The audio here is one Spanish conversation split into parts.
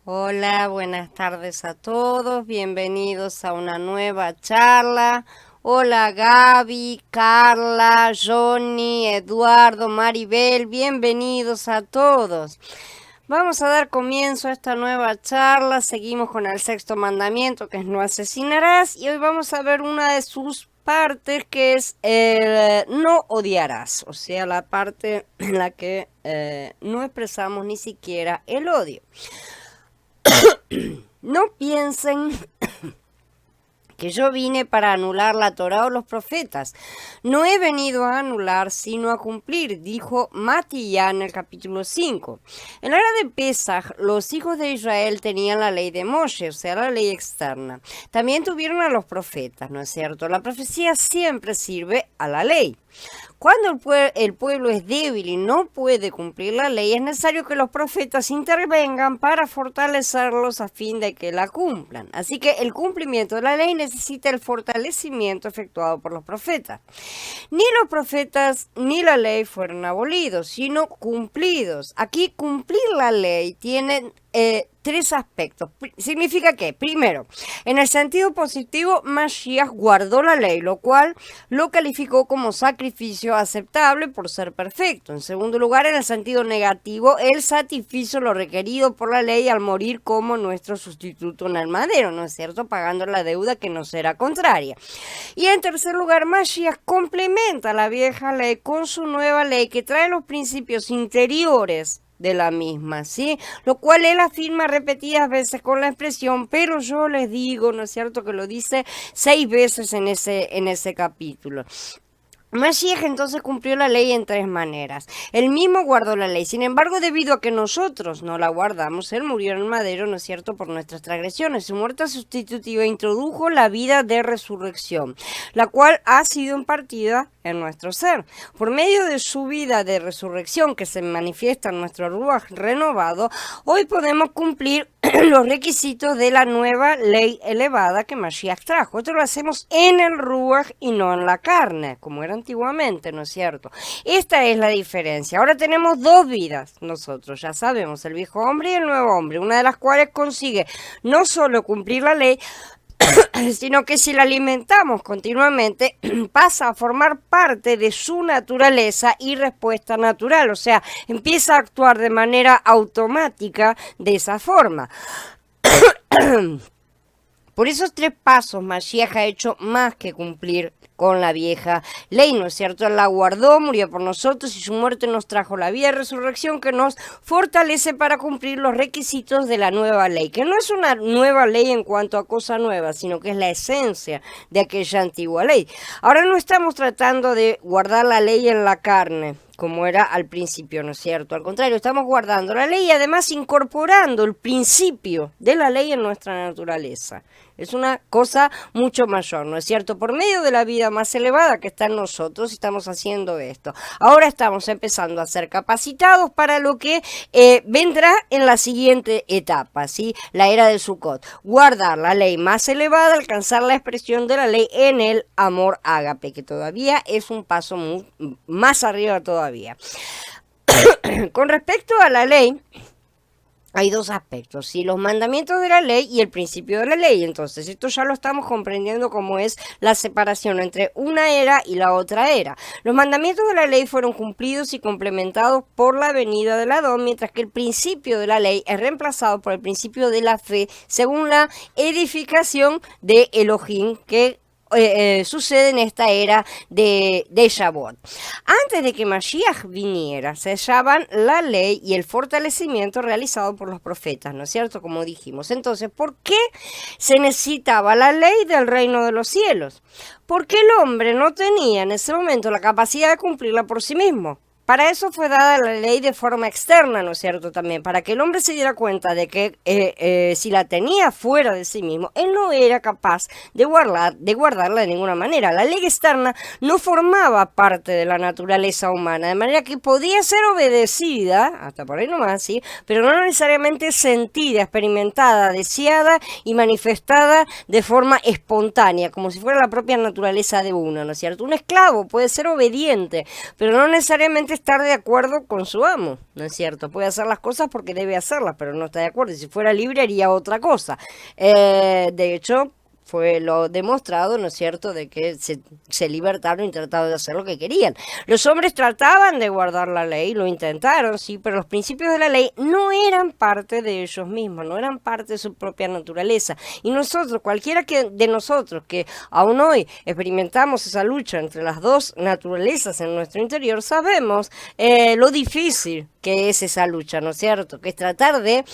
Hola, buenas tardes a todos, bienvenidos a una nueva charla. Hola Gaby, Carla, Johnny, Eduardo, Maribel, bienvenidos a todos. Vamos a dar comienzo a esta nueva charla, seguimos con el sexto mandamiento que es no asesinarás y hoy vamos a ver una de sus partes que es el no odiarás, o sea, la parte en la que no expresamos ni siquiera el odio. No piensen que yo vine para anular la Torá o los profetas. No he venido a anular, sino a cumplir, dijo Matiyá en el capítulo 5. En la era de Pesaj, los hijos de Israel tenían la ley de Moshe, o sea, la ley externa. También tuvieron a los profetas, ¿no es cierto? La profecía siempre sirve a la ley. Cuando el pueblo es débil y no puede cumplir la ley, es necesario que los profetas intervengan para fortalecerlos a fin de que la cumplan. Así que el cumplimiento de la ley necesita el fortalecimiento efectuado por los profetas. Ni los profetas ni la ley fueron abolidos, sino cumplidos. Aquí cumplir la ley tiene tres aspectos. Significa que, primero, en el sentido positivo, Mashiach guardó la ley, lo cual lo calificó como sacrificio aceptable por ser perfecto. En segundo lugar, en el sentido negativo, él satisfizo lo requerido por la ley al morir como nuestro sustituto en el madero, ¿no es cierto? Pagando la deuda que nos era contraria. Y en tercer lugar, Mashiach complementa la vieja ley con su nueva ley que trae los principios interiores de la misma, ¿sí? Lo cual él afirma repetidas veces con la expresión, pero yo les digo, ¿no es cierto?, que lo dice 6 veces en ese capítulo. Mashiach entonces cumplió la ley en 3 maneras. Él mismo guardó la ley. Sin embargo, debido a que nosotros no la guardamos, él murió en el madero, ¿no es cierto?, por nuestras transgresiones. Su muerte sustitutiva introdujo la vida de resurrección, la cual ha sido impartida en nuestro ser. Por medio de su vida de resurrección que se manifiesta en nuestro Ruach renovado, hoy podemos cumplir los requisitos de la nueva ley elevada que Mashiach trajo. Esto lo hacemos en el Ruach y no en la carne, como era antiguamente, ¿no es cierto? Esta es la diferencia. Ahora tenemos 2 vidas nosotros, ya sabemos, el viejo hombre y el nuevo hombre, una de las cuales consigue no solo cumplir la ley, sino que si la alimentamos continuamente pasa a formar parte de su naturaleza y respuesta natural, o sea, empieza a actuar de manera automática de esa forma. Por esos 3 pasos, Mashiach ha hecho más que cumplir con la vieja ley, ¿no es cierto? Él la guardó, murió por nosotros y su muerte nos trajo la vida de resurrección que nos fortalece para cumplir los requisitos de la nueva ley, que no es una nueva ley en cuanto a cosa nueva, sino que es la esencia de aquella antigua ley. Ahora no estamos tratando de guardar la ley en la carne, como era al principio, ¿no es cierto? Al contrario, estamos guardando la ley y además incorporando el principio de la ley en nuestra naturaleza. Es una cosa mucho mayor, ¿no es cierto? Por medio de la vida más elevada que está en nosotros, estamos haciendo esto. Ahora estamos empezando a ser capacitados para lo que vendrá en la siguiente etapa, ¿sí? La era del Sukkot. Guardar la ley más elevada, alcanzar la expresión de la ley en el amor ágape, que todavía es un paso más arriba todavía. Con respecto a la ley, hay 2 aspectos, ¿sí? Los mandamientos de la ley y el principio de la ley. Entonces, esto ya lo estamos comprendiendo como es la separación entre una era y la otra era. Los mandamientos de la ley fueron cumplidos y complementados por la venida del Adón, mientras que el principio de la ley es reemplazado por el principio de la fe, según la edificación de Elohim que sucede en esta era de Shavuot. Antes de que Mashiach viniera, se hallaban la ley y el fortalecimiento realizado por los profetas, ¿no es cierto? Como dijimos. Entonces, ¿por qué se necesitaba la ley del reino de los cielos? Porque el hombre no tenía en ese momento la capacidad de cumplirla por sí mismo. Para eso fue dada la ley de forma externa, ¿no es cierto? También, para que el hombre se diera cuenta de que si la tenía fuera de sí mismo, él no era capaz de guardarla de ninguna manera. La ley externa no formaba parte de la naturaleza humana, de manera que podía ser obedecida, hasta por ahí nomás, ¿sí? Pero no necesariamente sentida, experimentada, deseada y manifestada de forma espontánea, como si fuera la propia naturaleza de uno, ¿no es cierto? Un esclavo puede ser obediente, pero no necesariamente estar de acuerdo con su amo, ¿no es cierto? Puede hacer las cosas porque debe hacerlas, pero no está de acuerdo. Y si fuera libre haría otra cosa. De hecho, fue lo demostrado, ¿no es cierto?, de que se libertaron y trataron de hacer lo que querían. Los hombres trataban de guardar la ley, lo intentaron, sí, pero los principios de la ley no eran parte de ellos mismos, no eran parte de su propia naturaleza. Y nosotros, cualquiera de nosotros que aún hoy experimentamos esa lucha entre las dos naturalezas en nuestro interior, sabemos lo difícil que es esa lucha, ¿no es cierto?, que es tratar de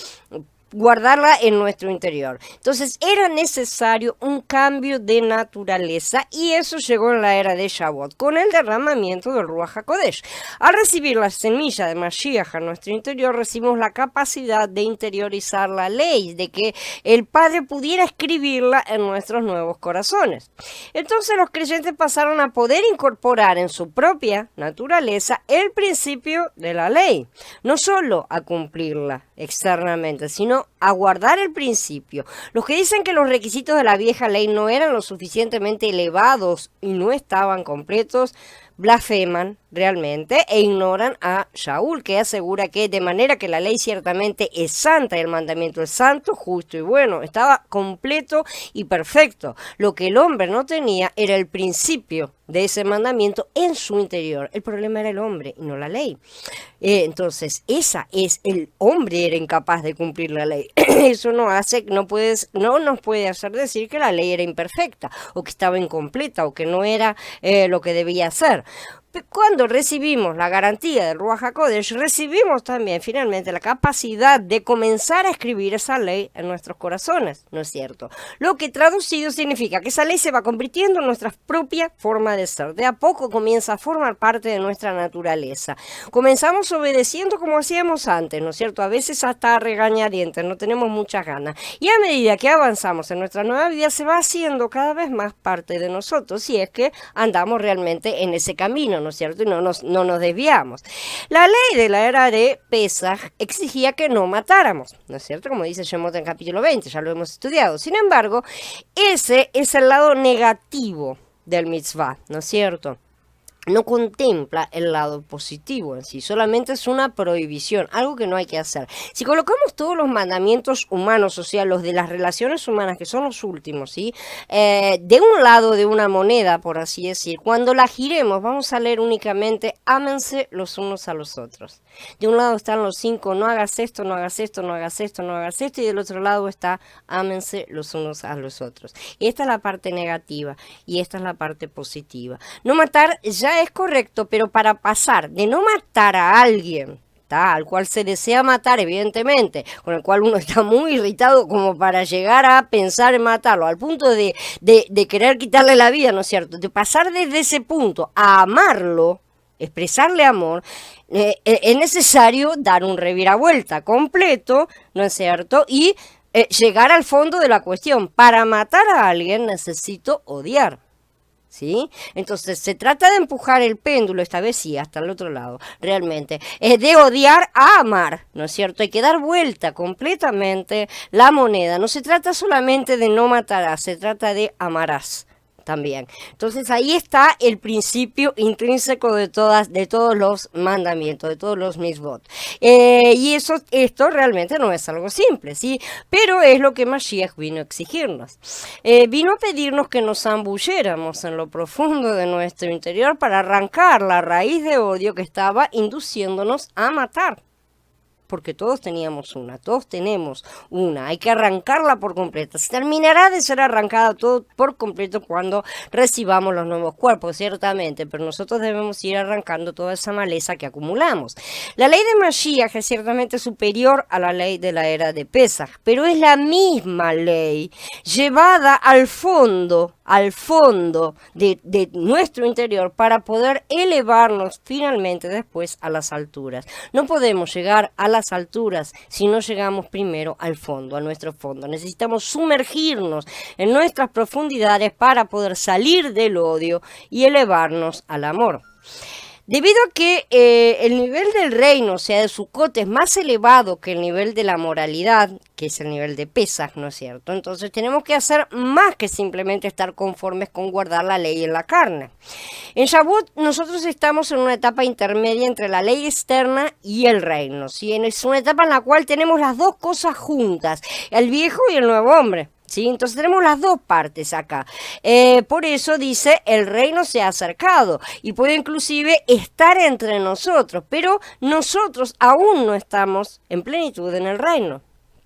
guardarla en nuestro interior. Entonces era necesario un cambio de naturaleza y eso llegó en la era de Shavuot, con el derramamiento del Ruach HaKodesh. Al recibir la semilla de Mashiach a nuestro interior, recibimos la capacidad de interiorizar la ley, de que el Padre pudiera escribirla en nuestros nuevos corazones. Entonces los creyentes pasaron a poder incorporar en su propia naturaleza el principio de la ley, no solo a cumplirla externamente, sino a guardar el principio. Los que dicen que los requisitos de la vieja ley no eran lo suficientemente elevados y no estaban completos, blasfeman realmente e ignoran a Shaul, que asegura que de manera que la ley ciertamente es santa y el mandamiento es santo, justo y bueno, estaba completo y perfecto. Lo que el hombre no tenía era el principio de ese mandamiento en su interior. El problema era el hombre y no la ley. Entonces, el hombre era incapaz de cumplir la ley. Eso no nos puede hacer decir que la ley era imperfecta o que estaba incompleta o que no era lo que debía ser. Cuando recibimos la garantía del Ruach HaKodesh, recibimos también finalmente la capacidad de comenzar a escribir esa ley en nuestros corazones, ¿no es cierto? Lo que traducido significa que esa ley se va convirtiendo en nuestra propia forma de ser. De a poco comienza a formar parte de nuestra naturaleza. Comenzamos obedeciendo como hacíamos antes, ¿no es cierto? A veces hasta a regañadientes, no tenemos muchas ganas. Y a medida que avanzamos en nuestra nueva vida, se va haciendo cada vez más parte de nosotros, si es que andamos realmente en ese camino, ¿no es cierto? Y no nos desviamos. La ley de la era de Pesaj exigía que no matáramos, ¿no es cierto? Como dice Shemot en capítulo 20, ya lo hemos estudiado. Sin embargo, ese es el lado negativo del mitzvah, ¿no es cierto? No contempla el lado positivo en sí, solamente es una prohibición, algo que no hay que hacer. Si colocamos todos los mandamientos humanos, o sea, los de las relaciones humanas, que son los últimos, ¿sí? De un lado de una moneda, por así decir, cuando la giremos, vamos a leer únicamente, ámense los unos a los otros. De un lado están los 5, no hagas esto, no hagas esto, no hagas esto, no hagas esto, y del otro lado está, ámense los unos a los otros. Esta es la parte negativa, y esta es la parte positiva. No matar ya es correcto, pero para pasar de no matar a alguien al cual se desea matar, evidentemente, con el cual uno está muy irritado como para llegar a pensar en matarlo, al punto de querer quitarle la vida, ¿no es cierto? De pasar desde ese punto a amarlo, expresarle amor, es necesario dar un reviravuelta completo, ¿no es cierto? Y llegar al fondo de la cuestión. Para matar a alguien necesito odiar, ¿sí? Entonces se trata de empujar el péndulo, esta vez sí, hasta el otro lado, realmente, es de odiar a amar, ¿no es cierto? Hay que dar vuelta completamente la moneda, no se trata solamente de no matarás, se trata de amarás también. Entonces ahí está el principio intrínseco de todos los mandamientos, de todos los mitzvot. Y esto realmente no es algo simple, ¿sí? Pero es lo que Mashiach vino a exigirnos. Vino a pedirnos que nos zambulléramos en lo profundo de nuestro interior para arrancar la raíz de odio que estaba induciéndonos a matar. Porque todos tenemos todos tenemos una, hay que arrancarla por completo. Se terminará de ser arrancada todo por completo cuando recibamos los nuevos cuerpos, ciertamente, pero nosotros debemos ir arrancando toda esa maleza que acumulamos. La ley de Mashiach es ciertamente superior a la ley de la era de Pesaj, pero es la misma ley llevada al fondo de nuestro interior para poder elevarnos finalmente después a las alturas. No podemos llegar a las alturas si no llegamos primero al fondo, a nuestro fondo. Necesitamos sumergirnos en nuestras profundidades para poder salir del odio y elevarnos al amor. Debido a que el nivel del reino, o sea, de Sukkot, es más elevado que el nivel de la moralidad, que es el nivel de Pesaj, ¿no es cierto? Entonces tenemos que hacer más que simplemente estar conformes con guardar la ley en la carne. En Shavuot nosotros estamos en una etapa intermedia entre la ley externa y el reino, ¿sí? Es una etapa en la cual tenemos las dos cosas juntas, el viejo y el nuevo hombre. ¿Sí? Entonces tenemos las dos partes acá. Por eso dice, el reino se ha acercado y puede inclusive estar entre nosotros, pero nosotros aún no estamos en plenitud en el reino.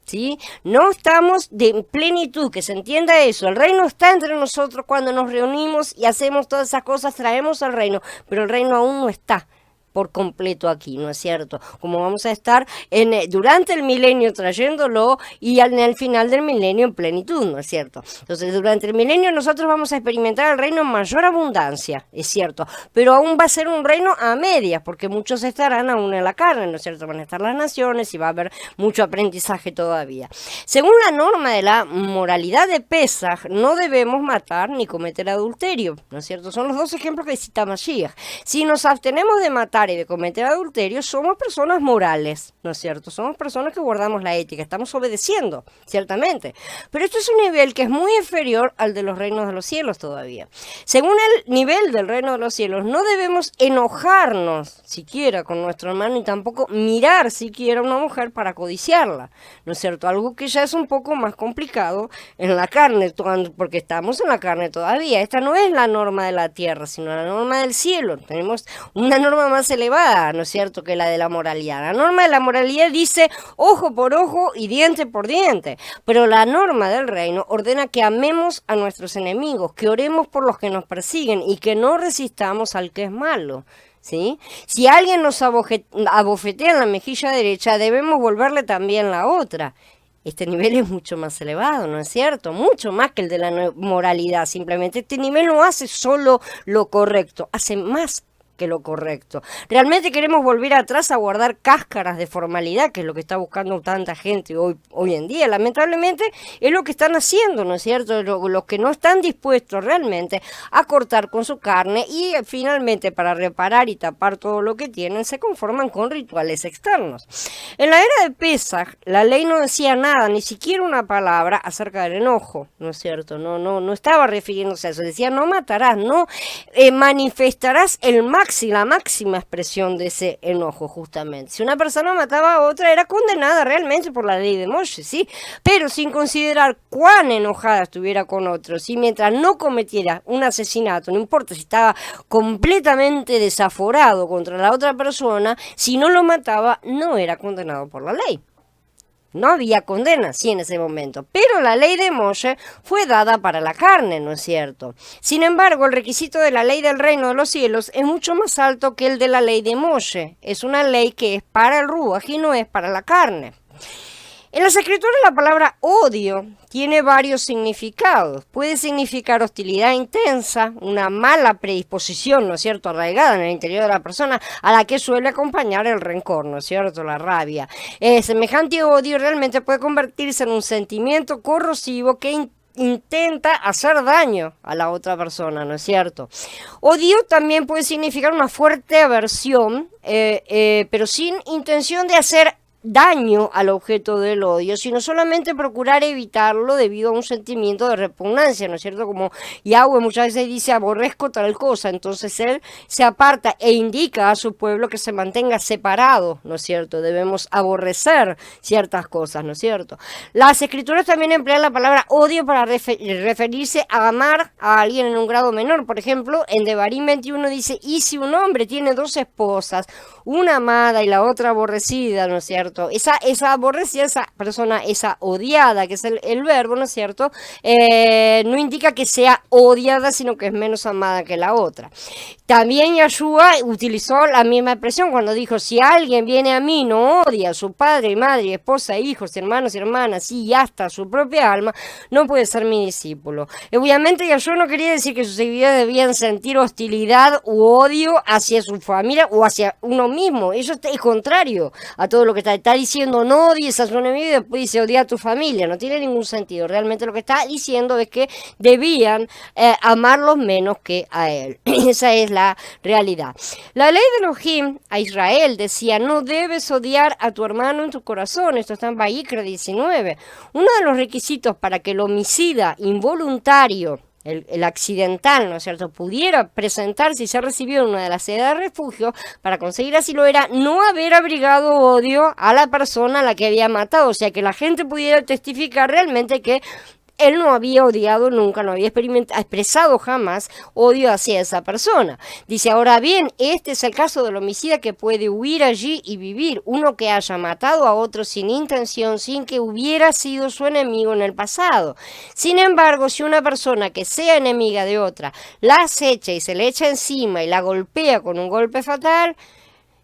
¿Sí? No estamos de plenitud, que se entienda eso. El reino está entre nosotros cuando nos reunimos y hacemos todas esas cosas, traemos al reino, pero el reino aún no está por completo aquí, ¿no es cierto? Como vamos a estar durante el milenio trayéndolo y en el final del milenio en plenitud, ¿no es cierto? Entonces, durante el milenio nosotros vamos a experimentar el reino en mayor abundancia, es cierto, pero aún va a ser un reino a medias, porque muchos estarán aún en la carne, ¿no es cierto? Van a estar las naciones y va a haber mucho aprendizaje todavía. Según la norma de la moralidad de Pesaj, no debemos matar ni cometer adulterio, ¿no es cierto? Son los dos ejemplos que cita Mashiach. Si nos abstenemos de matar y de cometer adulterio, somos personas morales, ¿no es cierto? Somos personas que guardamos la ética, estamos obedeciendo, ciertamente. Pero esto es un nivel que es muy inferior al de los reinos de los cielos todavía. Según el nivel del reino de los cielos, no debemos enojarnos siquiera con nuestro hermano y tampoco mirar siquiera a una mujer para codiciarla, ¿no es cierto? Algo que ya es un poco más complicado en la carne, porque estamos en la carne todavía. Esta no es la norma de la tierra, sino la norma del cielo. Tenemos una norma más elevada, ¿no es cierto?, que la de la moralidad. La norma de la moralidad dice ojo por ojo y diente por diente, pero la norma del reino ordena que amemos a nuestros enemigos, que oremos por los que nos persiguen y que no resistamos al que es malo. ¿Sí? Si alguien nos abofetea en la mejilla derecha, debemos volverle también la otra. Este nivel es mucho más elevado, ¿no es cierto? Mucho más que el de la moralidad. Simplemente este nivel no hace solo lo correcto, hace más que lo correcto. Realmente queremos volver atrás a guardar cáscaras de formalidad, que es lo que está buscando tanta gente hoy en día. Lamentablemente es lo que están haciendo, ¿no es cierto? Los que no están dispuestos realmente a cortar con su carne y finalmente para reparar y tapar todo lo que tienen se conforman con rituales externos. En la era de Pesaj, la ley no decía nada, ni siquiera una palabra acerca del enojo, ¿no es cierto? No estaba refiriéndose a eso. Decía no matarás, no manifestarás la máxima expresión de ese enojo, justamente. Si una persona mataba a otra, era condenada realmente por la ley de Moshe, sí, pero sin considerar cuán enojada estuviera con otros, y mientras no cometiera un asesinato, no importa si estaba completamente desaforado contra la otra persona, si no lo mataba, no era condenado por la ley. No había condena, sí, en ese momento, pero la ley de Moshe fue dada para la carne, ¿no es cierto? Sin embargo, el requisito de la ley del reino de los cielos es mucho más alto que el de la ley de Moshe. Es una ley que es para el ruaj y no es para la carne. En las escrituras la palabra odio tiene varios significados. Puede significar hostilidad intensa, una mala predisposición, ¿no es cierto?, arraigada en el interior de la persona, a la que suele acompañar el rencor, ¿no es cierto?, la rabia. Semejante odio realmente puede convertirse en un sentimiento corrosivo que intenta hacer daño a la otra persona, ¿no es cierto? Odio también puede significar una fuerte aversión, pero sin intención de hacer daño al objeto del odio, sino solamente procurar evitarlo debido a un sentimiento de repugnancia, ¿no es cierto? Como Yahweh muchas veces dice, aborrezco tal cosa, entonces él se aparta e indica a su pueblo que se mantenga separado, ¿no es cierto? Debemos aborrecer ciertas cosas, ¿no es cierto? Las escrituras también emplean la palabra odio para referirse a amar a alguien en un grado menor. Por ejemplo, en Devarim 21 dice, y si un hombre tiene dos esposas, una amada y la otra aborrecida, ¿no es cierto? Esa aborrecida, esa persona, esa odiada, que es el verbo, ¿no es cierto? No indica que sea odiada, sino que es menos amada que la otra. También Yahshua utilizó la misma expresión cuando dijo, si alguien viene a mí, no odia a su padre, madre, esposa, hijos, hermanos y hermanas, y hasta su propia alma, no puede ser mi discípulo. Obviamente Yahshua no quería decir que sus seguidores debían sentir hostilidad u odio hacia su familia o hacia uno mismo. Eso es contrario a todo lo que está está diciendo no odies a su enemigo y después dice odia a tu familia. No tiene ningún sentido. Realmente lo que está diciendo es que debían amarlos menos que a él. Esa es la realidad. La ley de Elohim a Israel decía no debes odiar a tu hermano en tu corazón. Esto está en Vayikra 19. Uno de los requisitos para que el homicida involuntario, el accidental, ¿no es cierto?, pudiera presentarse y ser recibido en una de las sedes de refugio para conseguir asilo era no haber abrigado odio a la persona a la que había matado, o sea, que la gente pudiera testificar realmente que él no había odiado nunca, no había expresado jamás odio hacia esa persona. Dice, ahora bien, este es el caso del homicida que puede huir allí y vivir. Uno que haya matado a otro sin intención, sin que hubiera sido su enemigo en el pasado. Sin embargo, si una persona que sea enemiga de otra la acecha y se le echa encima y la golpea con un golpe fatal,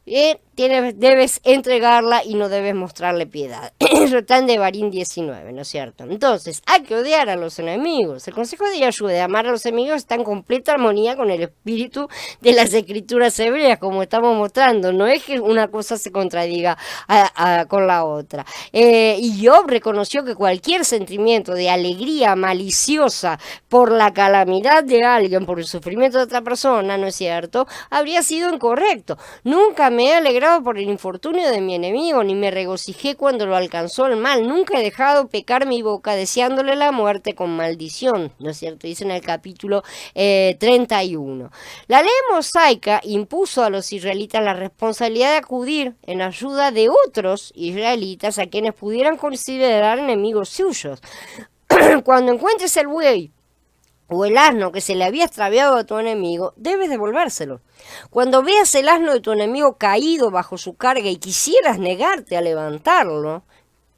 debes entregarla y no debes mostrarle piedad. Eso está en Devarim 19, ¿no es cierto? Entonces, hay que odiar a los enemigos. El consejo de Yahshua de amar a los enemigos está en completa armonía con el espíritu de las escrituras hebreas, como estamos mostrando. No es que una cosa se contradiga con la otra. Y Job reconoció que cualquier sentimiento de alegría maliciosa por la calamidad de alguien, por el sufrimiento de otra persona, ¿no es cierto?, habría sido incorrecto. Nunca me he alegrado por el infortunio de mi enemigo, ni me regocijé cuando lo alcanzó el mal. Nunca he dejado pecar mi boca deseándole la muerte con maldición, ¿no es cierto? Dice en el capítulo 31. La ley mosaica impuso a los israelitas la responsabilidad de acudir en ayuda de otros israelitas a quienes pudieran considerar enemigos suyos. Cuando encuentres el buey o el asno que se le había extraviado a tu enemigo, debes devolvérselo. Cuando veas el asno de tu enemigo caído bajo su carga y quisieras negarte a levantarlo,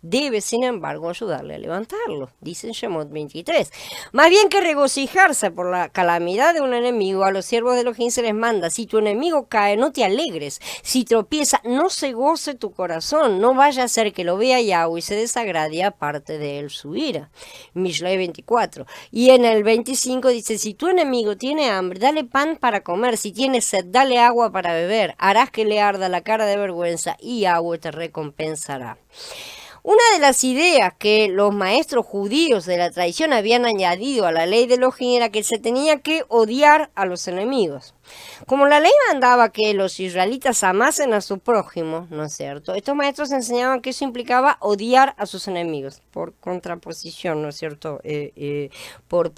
debes, sin embargo, ayudarle a levantarlo, dice en Shemot 23. Más bien que regocijarse por la calamidad de un enemigo, a los siervos de Elohim se les manda, si tu enemigo cae, no te alegres, si tropieza, no se goce tu corazón, no vaya a ser que lo vea Yahweh y se desagrade y aparte de él su ira. Mishlei 24. Y en el 25 dice, si tu enemigo tiene hambre, dale pan para comer, si tiene sed, dale agua para beber, harás que le arda la cara de vergüenza y Yahweh te recompensará. Una de las ideas que los maestros judíos de la tradición habían añadido a la ley de Elohim era que se tenía que odiar a los enemigos. Como la ley mandaba que los israelitas amasen a su prójimo, ¿no es cierto?, estos maestros enseñaban que eso implicaba odiar a sus enemigos, por contraposición, ¿no es cierto?, por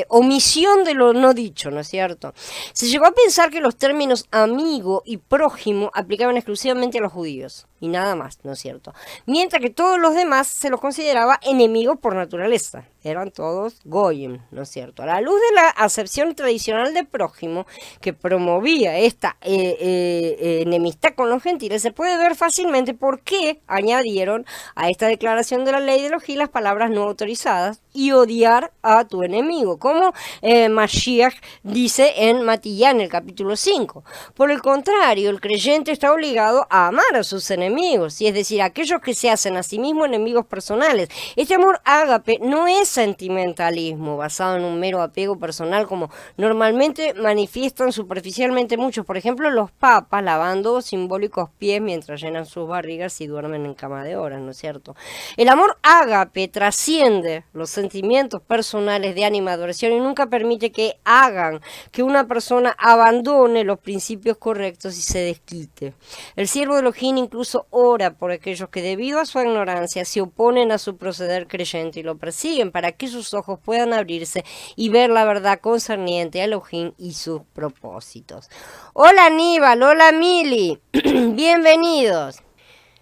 omisión de lo no dicho, ¿no es cierto? Se llegó a pensar que los términos amigo y prójimo aplicaban exclusivamente a los judíos, y nada más, ¿no es cierto? Mientras que todos los demás se los consideraba enemigos por naturaleza. Eran todos goyim, ¿no es cierto? A la luz de la acepción tradicional de prójimo que promovía esta enemistad con los gentiles, se puede ver fácilmente por qué añadieron a esta declaración de la ley de Elohim las palabras no autorizadas y odiar a tu enemigo, como Mashiach dice en Matillán, en el capítulo 5. Por el contrario, el creyente está obligado a amar a sus enemigos, y es decir, a aquellos que se hacen a sí mismos enemigos personales. Este amor ágape no es sentimentalismo basado en un mero apego personal como normalmente manifiestan superficialmente muchos, por ejemplo los papas lavando simbólicos pies mientras llenan sus barrigas y duermen en cama de horas, ¿no es cierto? El amor ágape trasciende los sentimientos personales de animadversión y nunca permite que hagan que una persona abandone los principios correctos y se desquite. El siervo de Elohim incluso ora por aquellos que debido a su ignorancia se oponen a su proceder creyente y lo persiguen para que sus ojos puedan abrirse y ver la verdad concerniente a Elohim y sus propósitos. Hola Aníbal, hola Mili, bienvenidos.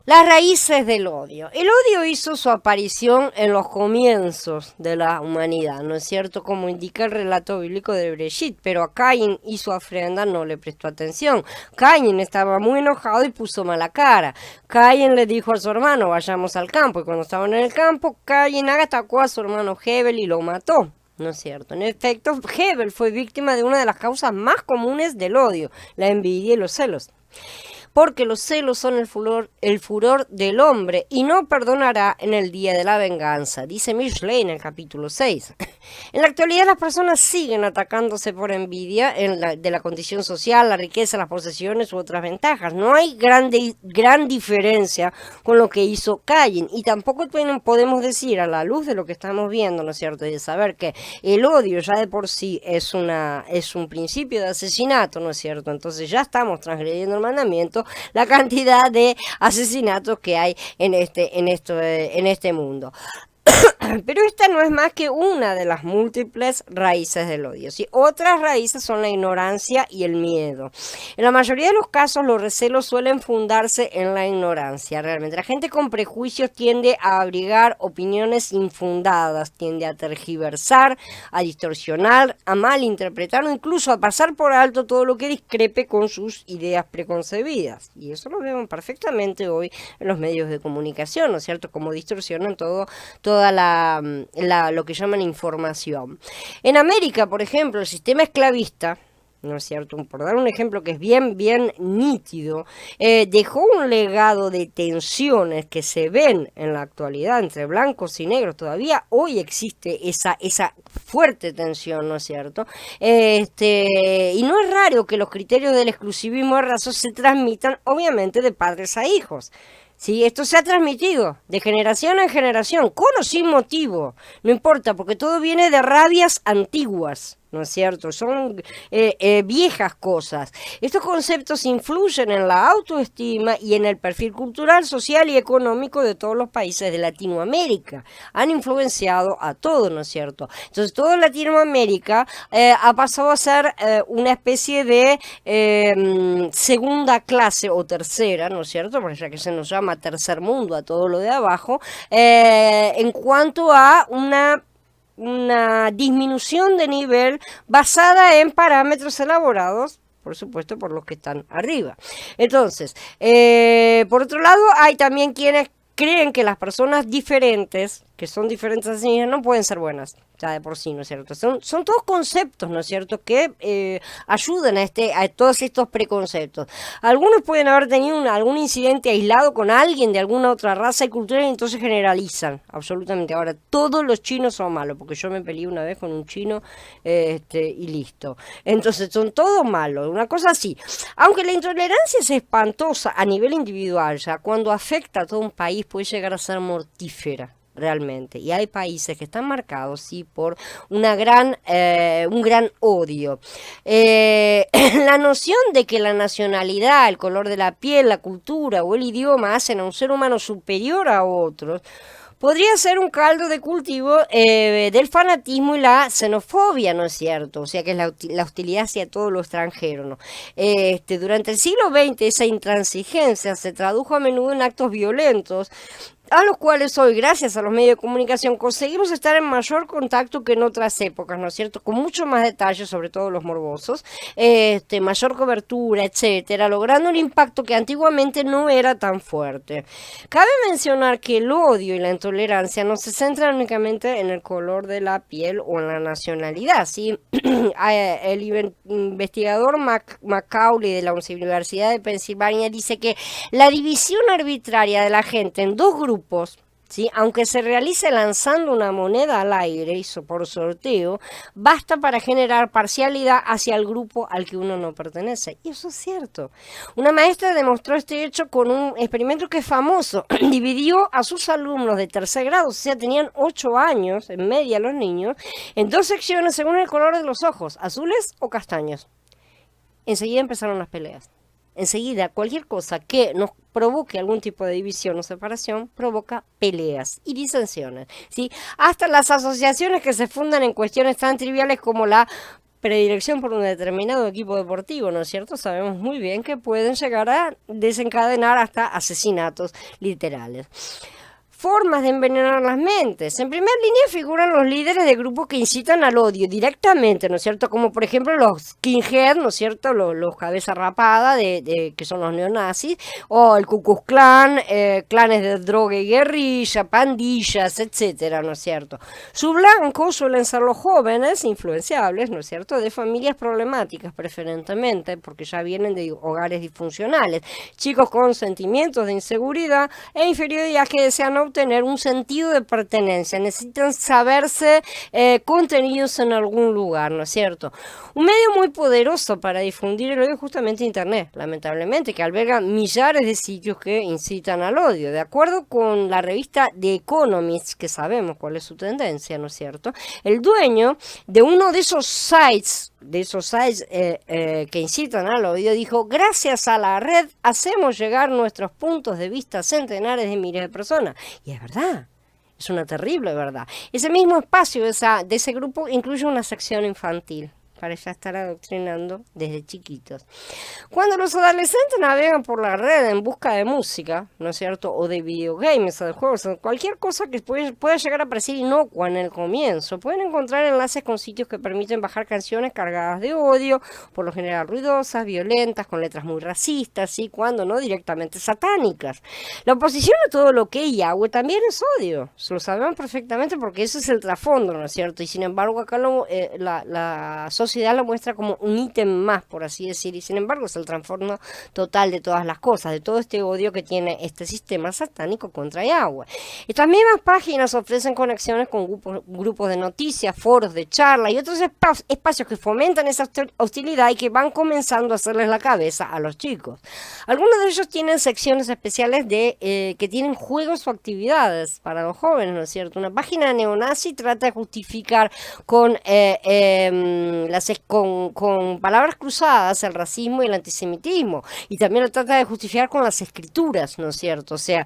Las raíces del odio. El odio hizo su aparición en los comienzos de la humanidad, ¿no es cierto?, como indica el relato bíblico de Bereshit, pero a Caín y su ofrenda no le prestó atención. Caín estaba muy enojado y puso mala cara. Caín le dijo a su hermano, vayamos al campo, y cuando estaban en el campo, Caín atacó a su hermano Hebel y lo mató. ¿No es cierto? En efecto, Hebel fue víctima de una de las causas más comunes del odio, la envidia y los celos. porque los celos son el furor del hombre y no perdonará en el día de la venganza, dice Michelet en el capítulo 6. En la actualidad las personas siguen atacándose por envidia de la condición social, la riqueza, las posesiones u otras ventajas. No hay gran diferencia con lo que hizo Caín y tampoco podemos decir a la luz de lo que estamos viendo, ¿no es cierto? Y de saber que el odio ya de por sí es un principio de asesinato, ¿no es cierto? Entonces ya estamos transgrediendo el mandamiento, la cantidad de asesinatos que hay en este mundo. Pero esta no es más que una de las múltiples raíces del odio, ¿sí? Otras raíces son la ignorancia y el miedo. En la mayoría de los casos los recelos suelen fundarse en la ignorancia. Realmente la gente con prejuicios tiende a abrigar opiniones infundadas, tiende a tergiversar, a distorsionar, a malinterpretar o incluso a pasar por alto todo lo que discrepe con sus ideas preconcebidas. Y eso lo vemos perfectamente hoy en los medios de comunicación, ¿no es cierto? Como distorsionan toda lo que llaman información. En América, por ejemplo, el sistema esclavista, ¿no es cierto? Por dar un ejemplo que es bien nítido, dejó un legado de tensiones que se ven en la actualidad entre blancos y negros. Todavía hoy existe esa fuerte tensión, ¿no es cierto? Y no es raro que los criterios del exclusivismo de raza se transmitan, obviamente, de padres a hijos. Sí, esto se ha transmitido de generación en generación, con o sin motivo, no importa, porque todo viene de rabias antiguas, ¿no es cierto? Son viejas cosas. Estos conceptos influyen en la autoestima y en el perfil cultural, social y económico de todos los países de Latinoamérica. Han influenciado a todos, ¿no es cierto? Entonces, toda Latinoamérica ha pasado a ser una especie de segunda clase o tercera, ¿no es cierto? Porque ya que se nos llama tercer mundo a todo lo de abajo, en cuanto a una disminución de nivel basada en parámetros elaborados, por supuesto, por los que están arriba. Entonces, por otro lado, hay también quienes creen que las personas diferentes, que son diferentes a sí mismas, no pueden ser buenas, ya de por sí, ¿no es cierto? Son todos conceptos, ¿no es cierto?, que ayudan a todos estos preconceptos. Algunos pueden haber tenido algún incidente aislado con alguien de alguna otra raza y cultura y entonces generalizan, absolutamente. Ahora, todos los chinos son malos, porque yo me peleé una vez con un chino y listo. Entonces, son todos malos, una cosa así. Aunque la intolerancia es espantosa a nivel individual, ya cuando afecta a todo un país puede llegar a ser mortífera. Realmente, y hay países que están marcados sí por un gran odio. La noción de que la nacionalidad, el color de la piel, la cultura o el idioma hacen a un ser humano superior a otros podría ser un caldo de cultivo del fanatismo y la xenofobia, ¿no es cierto? O sea que es la hostilidad hacia todo lo extranjero, ¿no? Durante el siglo XX esa intransigencia se tradujo a menudo en actos violentos, a los cuales hoy, gracias a los medios de comunicación, conseguimos estar en mayor contacto que en otras épocas, ¿no es cierto? Con mucho más detalle, sobre todo los morbosos, mayor cobertura, etcétera, logrando un impacto que antiguamente no era tan fuerte. Cabe mencionar que el odio y la intolerancia no se centran únicamente en el color de la piel o en la nacionalidad, ¿sí? El investigador Macaulay de la Universidad de Pensilvania dice que la división arbitraria de la gente en dos grupos, ¿sí?, aunque se realice lanzando una moneda al aire y por sorteo, basta para generar parcialidad hacia el grupo al que uno no pertenece. Y eso es cierto. Una maestra demostró este hecho con un experimento que es famoso. Dividió a sus alumnos de tercer grado, o sea, tenían 8 años, en media los niños, en 2 secciones según el color de los ojos, azules o castaños. Enseguida empezaron las peleas. Enseguida, cualquier cosa que nos provoque algún tipo de división o separación provoca peleas y disensiones, ¿sí? Hasta las asociaciones que se fundan en cuestiones tan triviales como la predilección por un determinado equipo deportivo, ¿no es cierto? Sabemos muy bien que pueden llegar a desencadenar hasta asesinatos literales. formas de envenenar las mentes. En primera línea figuran los líderes de grupos que incitan al odio directamente, ¿no es cierto? Como por ejemplo los skinhead, ¿no es cierto? Los cabeza rapada, que son los neonazis, o el Ku Klux Klan, clanes de droga y guerrilla, pandillas, etcétera, ¿no es cierto? Su blanco suelen ser los jóvenes influenciables, ¿no es cierto? De familias problemáticas preferentemente, porque ya vienen de hogares disfuncionales, chicos con sentimientos de inseguridad e inferioridad que desean obtener un sentido de pertenencia, necesitan saberse contenidos en algún lugar, ¿no es cierto? Un medio muy poderoso para difundir el odio es justamente Internet, lamentablemente, que alberga millares de sitios que incitan al odio. De acuerdo con la revista The Economist, que sabemos cuál es su tendencia, ¿no es cierto? El dueño de uno de esos sites que incitan al odio, dijo: gracias a la red hacemos llegar nuestros puntos de vista a centenares de miles de personas. Y es verdad, es una terrible verdad. Ese mismo espacio de ese grupo incluye una sección infantil para ya estar adoctrinando desde chiquitos. Cuando los adolescentes navegan por la red en busca de música, ¿no es cierto?, o de videogames o de juegos, o cualquier cosa que pueda llegar a parecer inocua en el comienzo, pueden encontrar enlaces con sitios que permiten bajar canciones cargadas de odio, por lo general ruidosas, violentas, con letras muy racistas, y cuando no directamente satánicas. La oposición a todo lo que es Yahweh también es odio, lo sabemos perfectamente porque eso es el trasfondo, ¿no es cierto? Y sin embargo acá la sociedad lo muestra como un ítem más, por así decir, y sin embargo es el trasfondo total de todas las cosas, de todo este odio que tiene este sistema satánico contra Yahweh. Estas mismas páginas ofrecen conexiones con grupos de noticias, foros de charla y otros espacios que fomentan esa hostilidad y que van comenzando a hacerles la cabeza a los chicos. Algunos de ellos tienen secciones especiales que tienen juegos o actividades para los jóvenes, ¿no es cierto? Una página neonazi trata de justificar con palabras cruzadas el racismo y el antisemitismo, y también lo trata de justificar con las escrituras, ¿no es cierto? O sea,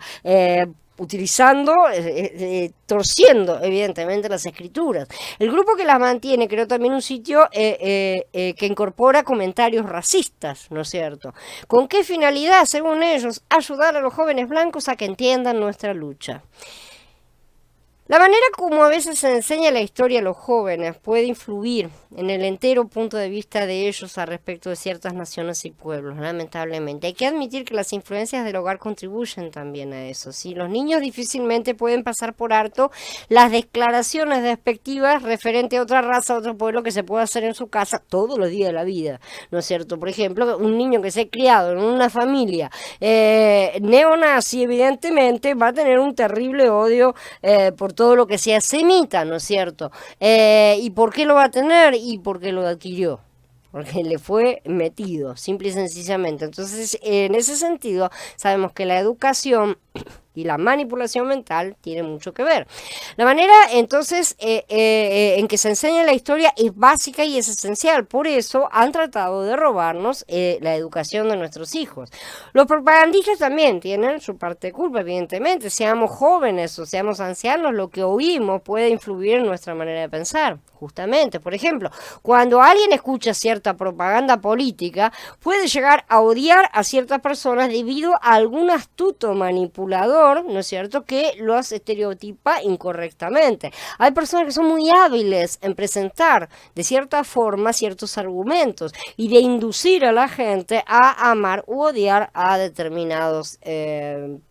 torciendo evidentemente las escrituras. El grupo que las mantiene creó también un sitio que incorpora comentarios racistas, ¿no es cierto? ¿Con qué finalidad? Según ellos, ayudar a los jóvenes blancos a que entiendan nuestra lucha. La manera como a veces se enseña la historia a los jóvenes puede influir en el entero punto de vista de ellos al respecto de ciertas naciones y pueblos, lamentablemente. Hay que admitir que las influencias del hogar contribuyen también a eso, ¿sí? Los niños difícilmente pueden pasar por alto las declaraciones despectivas referente a otra raza, a otro pueblo que se puede hacer en su casa todos los días de la vida, ¿no es cierto? Por ejemplo, un niño que se ha criado en una familia neonazi, evidentemente va a tener un terrible odio por todo lo que sea semita, ¿no es cierto? ¿Y por qué lo va a tener? Y porque lo adquirió, porque le fue metido, simple y sencillamente. Entonces, en ese sentido, sabemos que la educación y la manipulación mental tiene mucho que ver. La manera, entonces, en que se enseña la historia es básica y es esencial. Por eso han tratado de robarnos la educación de nuestros hijos. Los propagandistas también tienen su parte de culpa, evidentemente. Seamos jóvenes o seamos ancianos, lo que oímos puede influir en nuestra manera de pensar. Justamente, por ejemplo, cuando alguien escucha cierta propaganda política, puede llegar a odiar a ciertas personas debido a algún astuto manipulador, ¿no es cierto?, que los estereotipa incorrectamente. Hay personas que son muy hábiles en presentar de cierta forma ciertos argumentos y de inducir a la gente a amar u odiar a determinados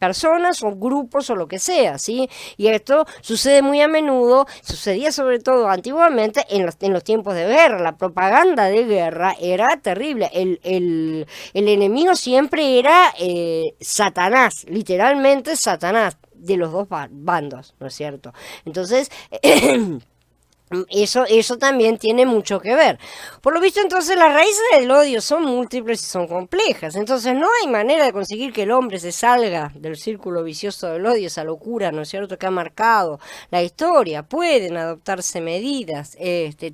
personas o grupos o lo que sea, ¿sí? Y esto sucede muy a menudo, sucedía sobre todo antiguamente en los tiempos de guerra. La propaganda de guerra era terrible. El enemigo siempre era Satanás, literalmente Satanás, de los dos bandos, ¿no es cierto? Entonces, eso también tiene mucho que ver. Por lo visto, entonces, las raíces del odio son múltiples y son complejas. Entonces, no hay manera de conseguir que el hombre se salga del círculo vicioso del odio, esa locura, ¿no es cierto?, que ha marcado la historia. Pueden adoptarse medidas,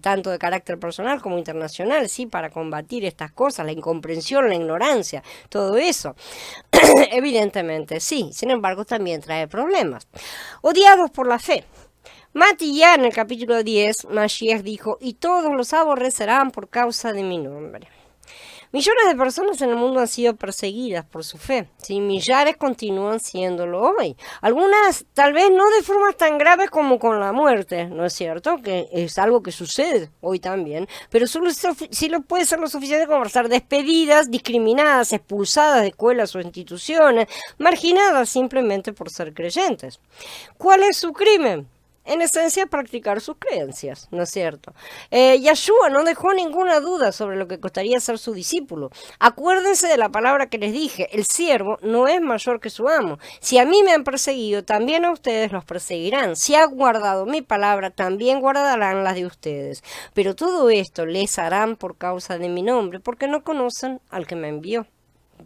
tanto de carácter personal como internacional, ¿sí?, para combatir estas cosas, la incomprensión, la ignorancia, todo eso. Evidentemente, sí. Sin embargo, también trae problemas. Odiados por la fe. Matías, en el capítulo 10, Mashiach dijo: y todos los aborrecerán por causa de mi nombre. Millones de personas en el mundo han sido perseguidas por su fe, ¿sí? Millares continúan siéndolo hoy. Algunas tal vez no de formas tan graves como con la muerte, ¿no es cierto? Que es algo que sucede hoy también, pero solo sí lo puede ser lo suficiente como para ser despedidas, discriminadas, expulsadas de escuelas o instituciones, marginadas simplemente por ser creyentes. ¿Cuál es su crimen? En esencia, practicar sus creencias, ¿no es cierto? Yeshua no dejó ninguna duda sobre lo que costaría ser su discípulo. Acuérdense de la palabra que les dije, el siervo no es mayor que su amo. Si a mí me han perseguido, también a ustedes los perseguirán. Si han guardado mi palabra, también guardarán las de ustedes. Pero todo esto les harán por causa de mi nombre, porque no conocen al que me envió.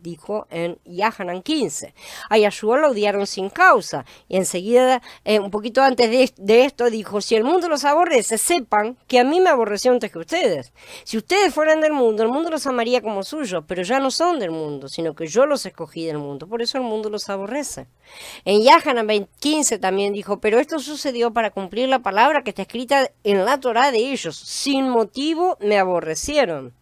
Dijo en Yahanan 15. A Yeshua lo odiaron sin causa. Y enseguida, un poquito antes de esto, dijo, si el mundo los aborrece, sepan que a mí me aborreció antes que ustedes. Si ustedes fueran del mundo, el mundo los amaría como suyo, pero ya no son del mundo, sino que yo los escogí del mundo. Por eso el mundo los aborrece. En Yahanan 15 también dijo, pero esto sucedió para cumplir la palabra que está escrita en la Torá de ellos. Sin motivo me aborrecieron.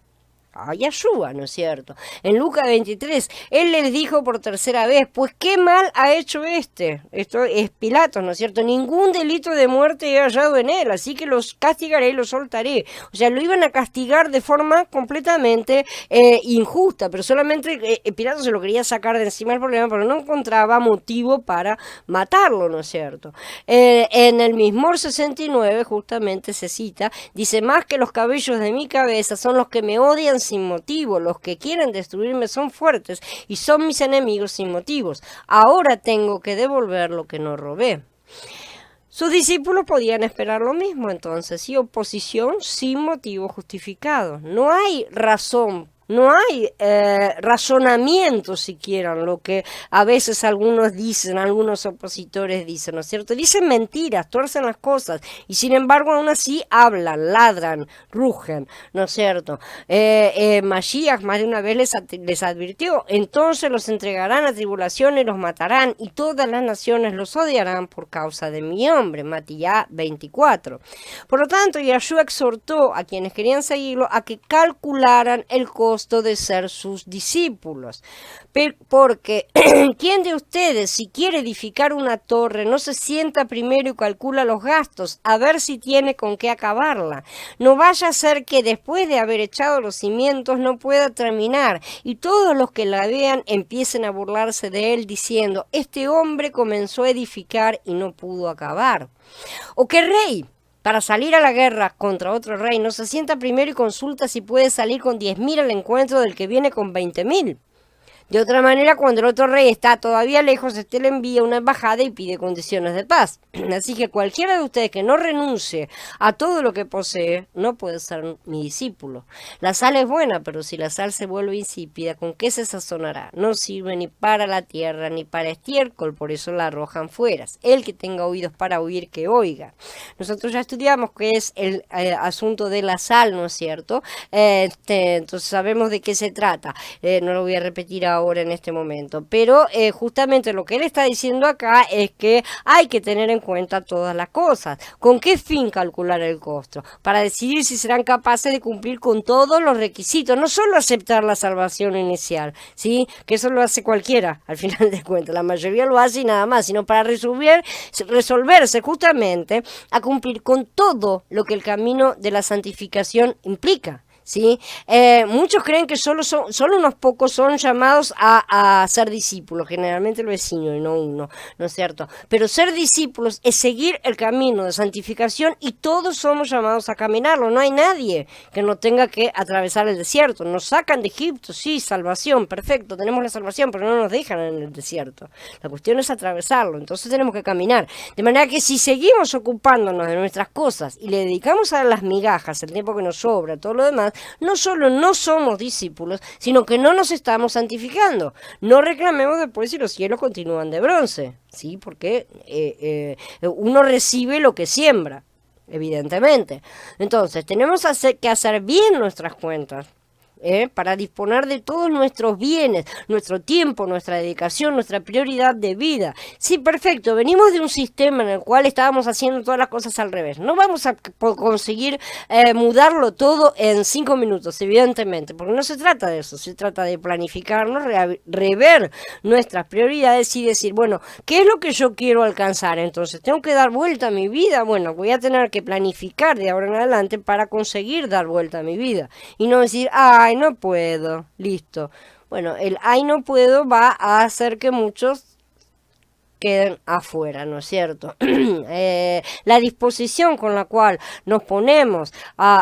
A Yeshua, ¿no es cierto? En Lucas 23, él les dijo por tercera vez, pues qué mal ha hecho este. Esto es Pilato, ¿no es cierto? Ningún delito de muerte he hallado en él, así que los castigaré y los soltaré. O sea, lo iban a castigar de forma completamente injusta, pero solamente Pilato se lo quería sacar de encima del problema, pero no encontraba motivo para matarlo, ¿no es cierto? En el Mismor 69, justamente se cita, dice, más que los cabellos de mi cabeza son los que me odian sin motivo, los que quieren destruirme son fuertes y son mis enemigos sin motivos. Ahora tengo que devolver lo que no robé. Sus discípulos podían esperar lo mismo entonces, y oposición sin motivo justificado. No hay razón. No hay razonamiento siquiera en lo que a veces algunos dicen, algunos opositores dicen, ¿no es cierto? Dicen mentiras, tuercen las cosas y sin embargo aún así hablan, ladran, rugen, ¿no es cierto? Mashiach más de una vez les advirtió, entonces los entregarán a tribulación y los matarán y todas las naciones los odiarán por causa de mi nombre, Matías 24. Por lo tanto, Yeshua exhortó a quienes querían seguirlo a que calcularan el costo de ser sus discípulos, porque ¿quién de ustedes si quiere edificar una torre no se sienta primero y calcula los gastos a ver si tiene con qué acabarla? No vaya a ser que después de haber echado los cimientos no pueda terminar y todos los que la vean empiecen a burlarse de él diciendo, este hombre comenzó a edificar y no pudo acabar. ¿O qué rey? Para salir a la guerra contra otro rey, no se sienta primero y consulta si puede salir con 10.000 al encuentro del que viene con 20.000. De otra manera, cuando el otro rey está todavía lejos, este le envía una embajada y pide condiciones de paz. Así que cualquiera de ustedes que no renuncie a todo lo que posee, no puede ser mi discípulo. La sal es buena, pero si la sal se vuelve insípida, ¿con qué se sazonará? No sirve ni para la tierra ni para estiércol, por eso la arrojan fuera. El que tenga oídos para oír, que oiga. Nosotros ya estudiamos qué es el asunto de la sal, ¿no es cierto? Entonces sabemos de qué se trata. No lo voy a repetir ahora en este momento, pero justamente lo que él está diciendo acá es que hay que tener en cuenta todas las cosas. ¿Con qué fin calcular el costo? Para decidir si serán capaces de cumplir con todos los requisitos, no solo aceptar la salvación inicial, ¿sí? Que eso lo hace cualquiera, al final de cuentas, la mayoría lo hace y nada más, sino para resolverse justamente a cumplir con todo lo que el camino de la santificación implica. ¿Sí? Muchos creen que solo unos pocos son llamados a ser discípulos, generalmente el vecino y no uno, ¿no es cierto? Pero ser discípulos es seguir el camino de santificación y todos somos llamados a caminarlo, no hay nadie que no tenga que atravesar el desierto. Nos sacan de Egipto, sí, salvación, perfecto, tenemos la salvación, pero no nos dejan en el desierto. La cuestión es atravesarlo, entonces tenemos que caminar. De manera que si seguimos ocupándonos de nuestras cosas y le dedicamos a las migajas, el tiempo que nos sobra, todo lo demás, no solo no somos discípulos, sino que no nos estamos santificando. No reclamemos después si los cielos continúan de bronce, ¿sí? Porque uno recibe lo que siembra, evidentemente. Entonces, tenemos que hacer bien nuestras cuentas. para disponer de todos nuestros bienes, nuestro tiempo, nuestra dedicación, nuestra prioridad de vida. Sí, perfecto, venimos de un sistema en el cual estábamos haciendo todas las cosas al revés. No vamos a conseguir mudarlo todo en 5 minutos, evidentemente, porque no se trata de eso, se trata de planificarnos, rever nuestras prioridades y decir, bueno, ¿qué es lo que yo quiero alcanzar? Entonces, ¿tengo que dar vuelta a mi vida? Bueno, voy a tener que planificar de ahora en adelante para conseguir dar vuelta a mi vida. Y no decir, ay, no puedo, listo. Bueno, el ay, no puedo va a hacer que muchos queden afuera, ¿no es cierto? La disposición con la cual nos ponemos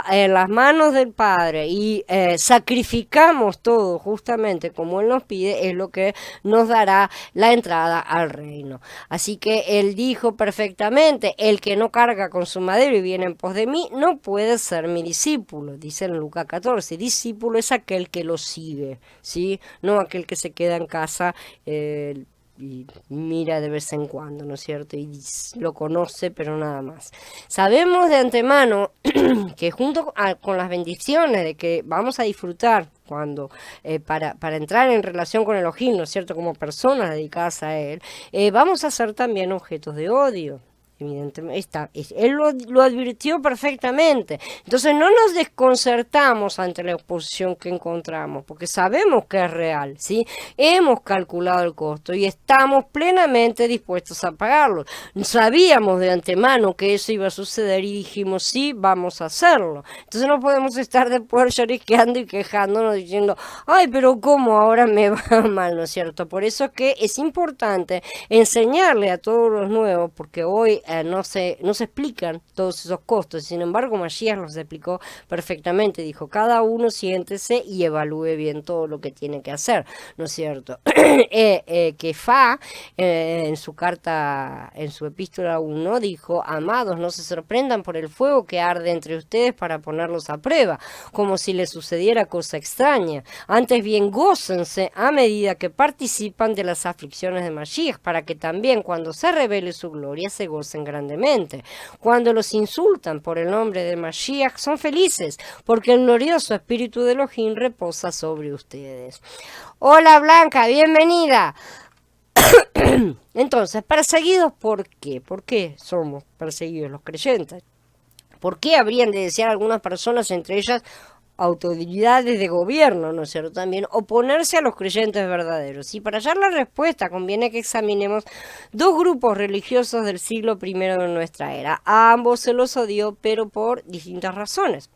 en las manos del Padre y sacrificamos todo justamente como Él nos pide es lo que nos dará la entrada al reino. Así que Él dijo perfectamente, el que no carga con su madero y viene en pos de mí no puede ser mi discípulo, dice en Lucas 14, discípulo es aquel que lo sigue, ¿sí? No aquel que se queda en casa y mira de vez en cuando, ¿no es cierto? Y lo conoce, pero nada más. Sabemos de antemano que junto con las bendiciones de que vamos a disfrutar cuando para entrar en relación con Elohim, ¿no es cierto? Como personas dedicadas a Él, vamos a ser también objetos de odio. Evidentemente, él lo advirtió perfectamente. Entonces no nos desconcertamos ante la exposición que encontramos, porque sabemos que es real, ¿sí? Hemos calculado el costo y estamos plenamente dispuestos a pagarlo. Sabíamos de antemano que eso iba a suceder y dijimos, sí, vamos a hacerlo. Entonces no podemos estar después lloriqueando y quejándonos diciendo, ay, pero ¿cómo ahora me va mal? ¿No es cierto? Por eso es que es importante enseñarle a todos los nuevos, porque hoy no se explican todos esos costos. Sin embargo, Mashiach los explicó perfectamente. Dijo, cada uno siéntese y evalúe bien todo lo que tiene que hacer, ¿no es cierto? Kefa, en su carta, en su epístola 1, dijo, amados, no se sorprendan por el fuego que arde entre ustedes para ponerlos a prueba, como si les sucediera cosa extraña. Antes bien, gócense a medida que participan de las aflicciones de Mashiach, para que también cuando se revele su gloria se gocen grandemente. Cuando los insultan por el nombre de Mashiach, son felices, porque el glorioso espíritu de Elohim reposa sobre ustedes. Hola Blanca, bienvenida. Entonces, ¿perseguidos por qué? ¿Por qué somos perseguidos los creyentes? ¿Por qué habrían de desear algunas personas, entre ellas autoridades de gobierno, ¿no es cierto?, también oponerse a los creyentes verdaderos? Y para hallar la respuesta conviene que examinemos dos grupos religiosos del siglo I de nuestra era. A ambos se los odió, pero por distintas razones.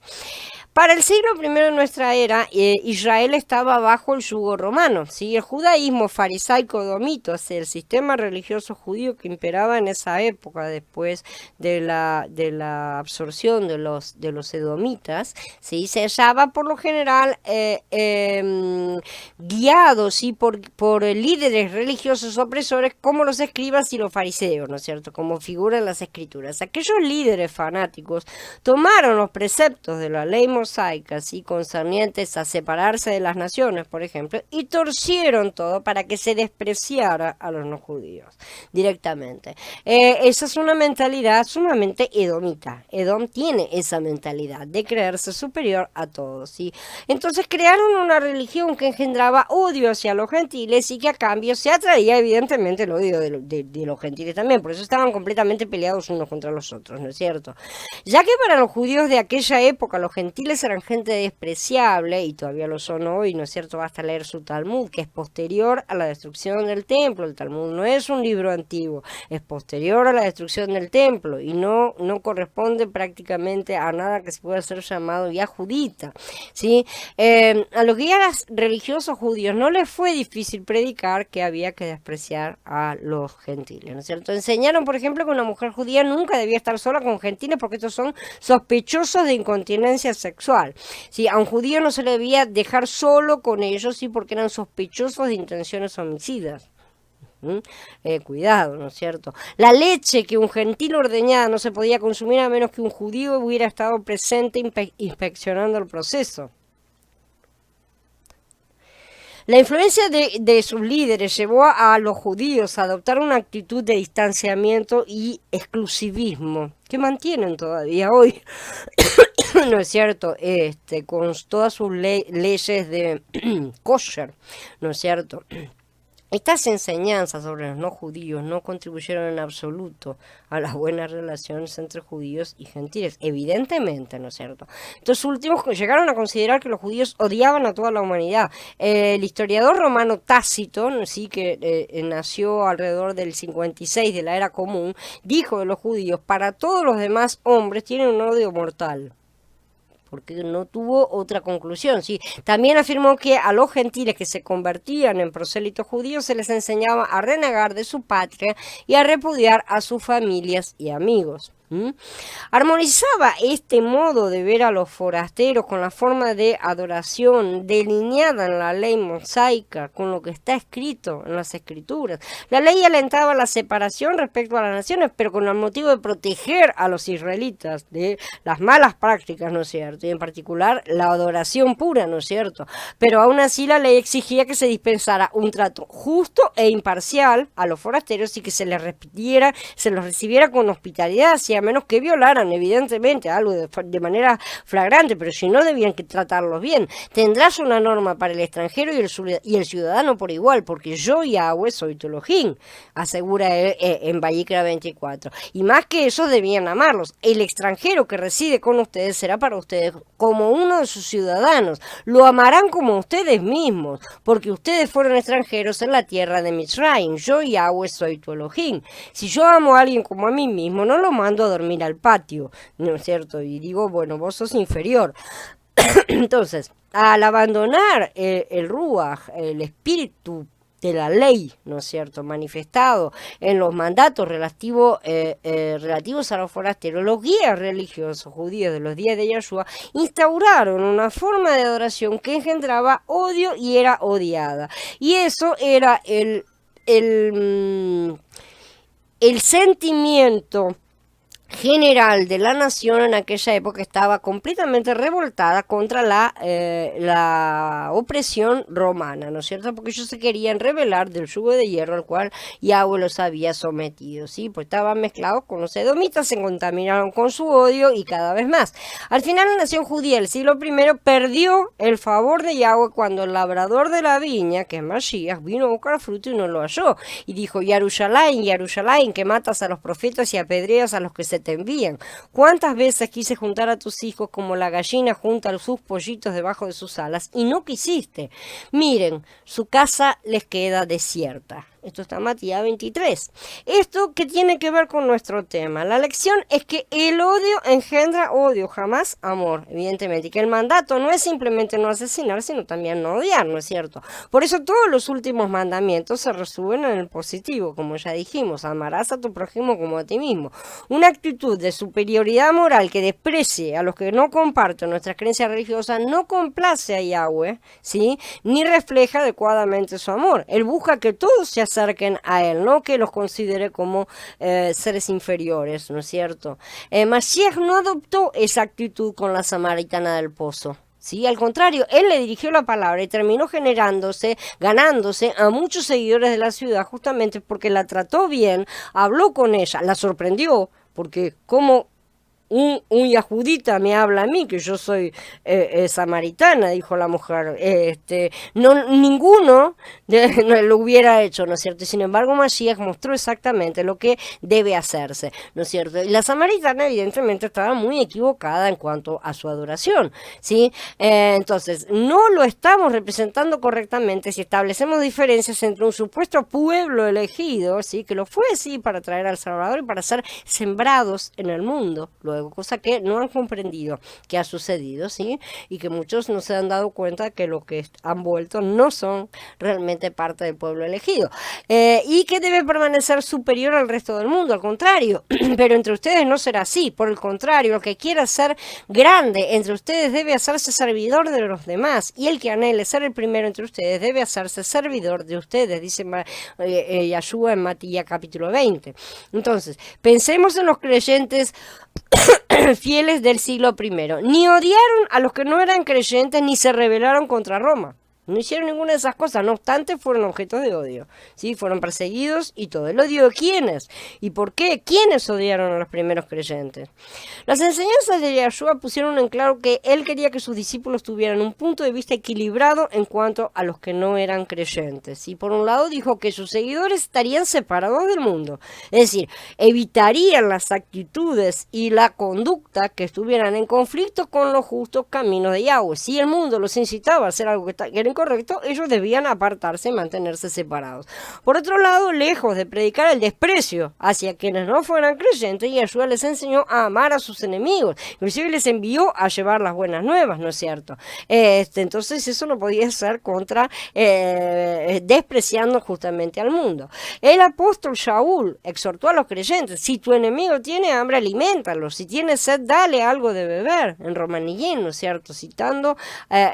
Para el siglo I de nuestra era, Israel estaba bajo el yugo romano, ¿sí? El judaísmo farisaico domito, el sistema religioso judío que imperaba en esa época después de la absorción de los edomitas, ¿sí? Se hallaba por lo general guiado, ¿sí? por líderes religiosos opresores como los escribas y los fariseos, ¿no es cierto?, como figura en las escrituras. Aquellos líderes fanáticos tomaron los preceptos de la ley mosaica, ¿sí?, concernientes a separarse de las naciones, por ejemplo, y torcieron todo para que se despreciara a los no judíos directamente. Esa es una mentalidad sumamente edomita. Edom tiene esa mentalidad de creerse superior a todos, ¿sí? Entonces crearon una religión que engendraba odio hacia los gentiles y que a cambio se atraía evidentemente el odio de los gentiles también. Por eso estaban completamente peleados unos contra los otros, ¿no es cierto? Ya que para los judíos de aquella época los gentiles eran gente despreciable, y todavía lo son hoy, ¿no es cierto? Basta leer su Talmud, que es posterior a la destrucción del templo. El Talmud no es un libro antiguo, es posterior a la destrucción del templo y no corresponde prácticamente a nada que se pueda ser llamado ya judita, ¿sí? A los guías religiosos judíos no les fue difícil predicar que había que despreciar a los gentiles, ¿no es cierto? Enseñaron, por ejemplo, que una mujer judía nunca debía estar sola con gentiles porque estos son sospechosos de incontinencia sexual. Sí, a un judío no se le debía dejar solo con ellos, sí, porque eran sospechosos de intenciones homicidas. Cuidado, ¿no es cierto? La leche que un gentil ordeñada no se podía consumir a menos que un judío hubiera estado presente inspeccionando el proceso. La influencia de sus líderes llevó a los judíos a adoptar una actitud de distanciamiento y exclusivismo que mantienen todavía hoy, ¿no es cierto? Con todas sus leyes de kosher, ¿no es cierto? Estas enseñanzas sobre los no judíos no contribuyeron en absoluto a las buenas relaciones entre judíos y gentiles, evidentemente, ¿no es cierto? Estos últimos llegaron a considerar que los judíos odiaban a toda la humanidad. El historiador romano Tácito, sí, que nació alrededor del 56 de la era común, dijo de los judíos: para todos los demás hombres tienen un odio mortal, porque no tuvo otra conclusión, ¿sí? También afirmó que a los gentiles que se convertían en prosélitos judíos se les enseñaba a renegar de su patria y a repudiar a sus familias y amigos. Armonizaba este modo de ver a los forasteros con la forma de adoración delineada en la ley mosaica, con lo que está escrito en las escrituras. La ley alentaba la separación respecto a las naciones, pero con el motivo de proteger a los israelitas de las malas prácticas, ¿no es cierto? Y en particular la adoración pura, ¿no es cierto? Pero aún así la ley exigía que se dispensara un trato justo e imparcial a los forasteros y que se les recibiera con hospitalidad, a menos que violaran evidentemente algo de manera flagrante, pero si no, debían que tratarlos bien. Tendrás una norma para el extranjero y el ciudadano por igual, porque yo, Yahweh, soy tu Elohim, asegura en Vayikra 24. Y más que eso, debían amarlos. El extranjero que reside con ustedes será para ustedes como uno de sus ciudadanos. Lo amarán como ustedes mismos, porque ustedes fueron extranjeros en la tierra de Mitzrayim. Yo, Yahweh, soy tu Elohim. Si yo amo a alguien como a mí mismo, no lo mando a dormir al patio, ¿no es cierto? Y digo, bueno, vos sos inferior. Entonces, al abandonar el Ruach, el espíritu de la ley, ¿no es cierto?, manifestado en los mandatos relativos a los forasteros, los guías religiosos judíos de los días de Yahshua instauraron una forma de adoración que engendraba odio y era odiada. Y eso era el sentimiento general de la nación en aquella época. Estaba completamente revoltada contra la opresión romana, ¿no es cierto? Porque ellos se querían rebelar del yugo de hierro al cual Yahweh los había sometido, ¿sí? Pues estaban mezclados con los edomitas, se contaminaron con su odio y cada vez más. Al final, la nación judía del siglo I perdió el favor de Yahweh cuando el labrador de la viña, que es Mashiach, vino a buscar fruto y no lo halló. Y dijo: Yarushalayim, Yarushalayim, que matas a los profetas y apedreas a los que se te envían. ¿Cuántas veces quise juntar a tus hijos como la gallina junta a sus pollitos debajo de sus alas y no quisiste? Miren, su casa les queda desierta. Esto está en Matías 23. Esto que tiene que ver con nuestro tema. La lección es que el odio engendra odio, jamás amor, evidentemente. Y que el mandato no es simplemente no asesinar, sino también no odiar, ¿no es cierto? Por eso todos los últimos mandamientos se resumen en el positivo, como ya dijimos. Amarás a tu prójimo como a ti mismo. Una actitud de superioridad moral que desprecie a los que no comparten nuestras creencias religiosas no complace a Yahweh, ¿sí? Ni refleja adecuadamente su amor. Él busca que todos se acerquen a él, no que los considere como seres inferiores, ¿no es cierto? Mashiach no adoptó esa actitud con la samaritana del pozo. Sí, al contrario, él le dirigió la palabra y terminó ganándose a muchos seguidores de la ciudad, justamente porque la trató bien, habló con ella, la sorprendió, porque como un yahudita me habla a mí, que yo soy samaritana, dijo la mujer. Ninguno no lo hubiera hecho, ¿no es cierto? Y sin embargo, Mashiach mostró exactamente lo que debe hacerse, ¿no es cierto? Y la samaritana, evidentemente, estaba muy equivocada en cuanto a su adoración, ¿sí? Entonces, no lo estamos representando correctamente si establecemos diferencias entre un supuesto pueblo elegido, ¿sí? Que lo fue, sí, para traer al Salvador y para ser sembrados en el mundo, cosa que no han comprendido que ha sucedido, ¿sí? Y que muchos no se han dado cuenta que lo que han vuelto no son realmente parte del pueblo elegido, y que debe permanecer superior al resto del mundo, al contrario. Pero entre ustedes no será así, por el contrario, el que quiera ser grande entre ustedes debe hacerse servidor de los demás, y el que anhele ser el primero entre ustedes debe hacerse servidor de ustedes, dice Yahshua en Matías capítulo 20. Entonces, pensemos en los creyentes fieles del siglo I. Ni odiaron a los que no eran creyentes, ni se rebelaron contra Roma. No hicieron ninguna de esas cosas, no obstante fueron objetos de odio, ¿sí? Fueron perseguidos y todo. ¿El odio de quiénes? ¿Y por qué? ¿Quiénes odiaron a los primeros creyentes? Las enseñanzas de Yahshua pusieron en claro que él quería que sus discípulos tuvieran un punto de vista equilibrado en cuanto a los que no eran creyentes. Y por un lado dijo que sus seguidores estarían separados del mundo, es decir, evitarían las actitudes y la conducta que estuvieran en conflicto con los justos caminos de Yahweh. Si el mundo los incitaba a hacer algo que era incorrecto, ellos debían apartarse y mantenerse separados. Por otro lado, lejos de predicar el desprecio hacia quienes no fueran creyentes, Yahshua les enseñó a amar a sus enemigos, inclusive les envió a llevar las buenas nuevas, ¿no es cierto? Entonces eso no podía ser contra, despreciando justamente al mundo. El apóstol Shaul exhortó a los creyentes: si tu enemigo tiene hambre, aliméntalo; si tiene sed, dale algo de beber, en Romanillén, ¿no es cierto? Citando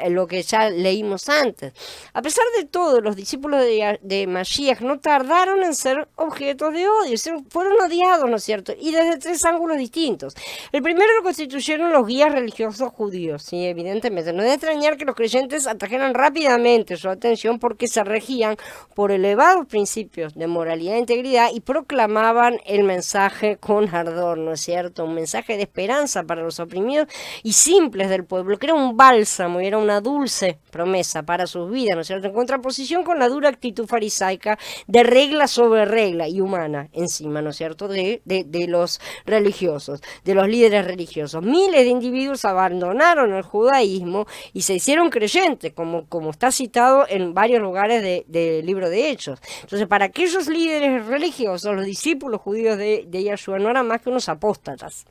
lo que ya leímos antes. A pesar de todo, los discípulos de Mashiach no tardaron en ser objetos de odio, fueron odiados, ¿no es cierto? Y desde tres ángulos distintos. El primero lo constituyeron los guías religiosos judíos, sí, evidentemente. No es de extrañar que los creyentes atrajeran rápidamente su atención porque se regían por elevados principios de moralidad e integridad y proclamaban el mensaje con ardor, ¿no es cierto? Un mensaje de esperanza para los oprimidos y simples del pueblo, que era un bálsamo y era una dulce promesa para sus vidas, ¿no es cierto? En contraposición con la dura actitud farisaica de regla sobre regla y humana encima, ¿no es cierto? De los religiosos, de los líderes religiosos. Miles de individuos abandonaron el judaísmo y se hicieron creyentes, como está citado en varios lugares del libro de Hechos. Entonces, para aquellos líderes religiosos, los discípulos judíos de Yahshua no eran más que unos apóstatas,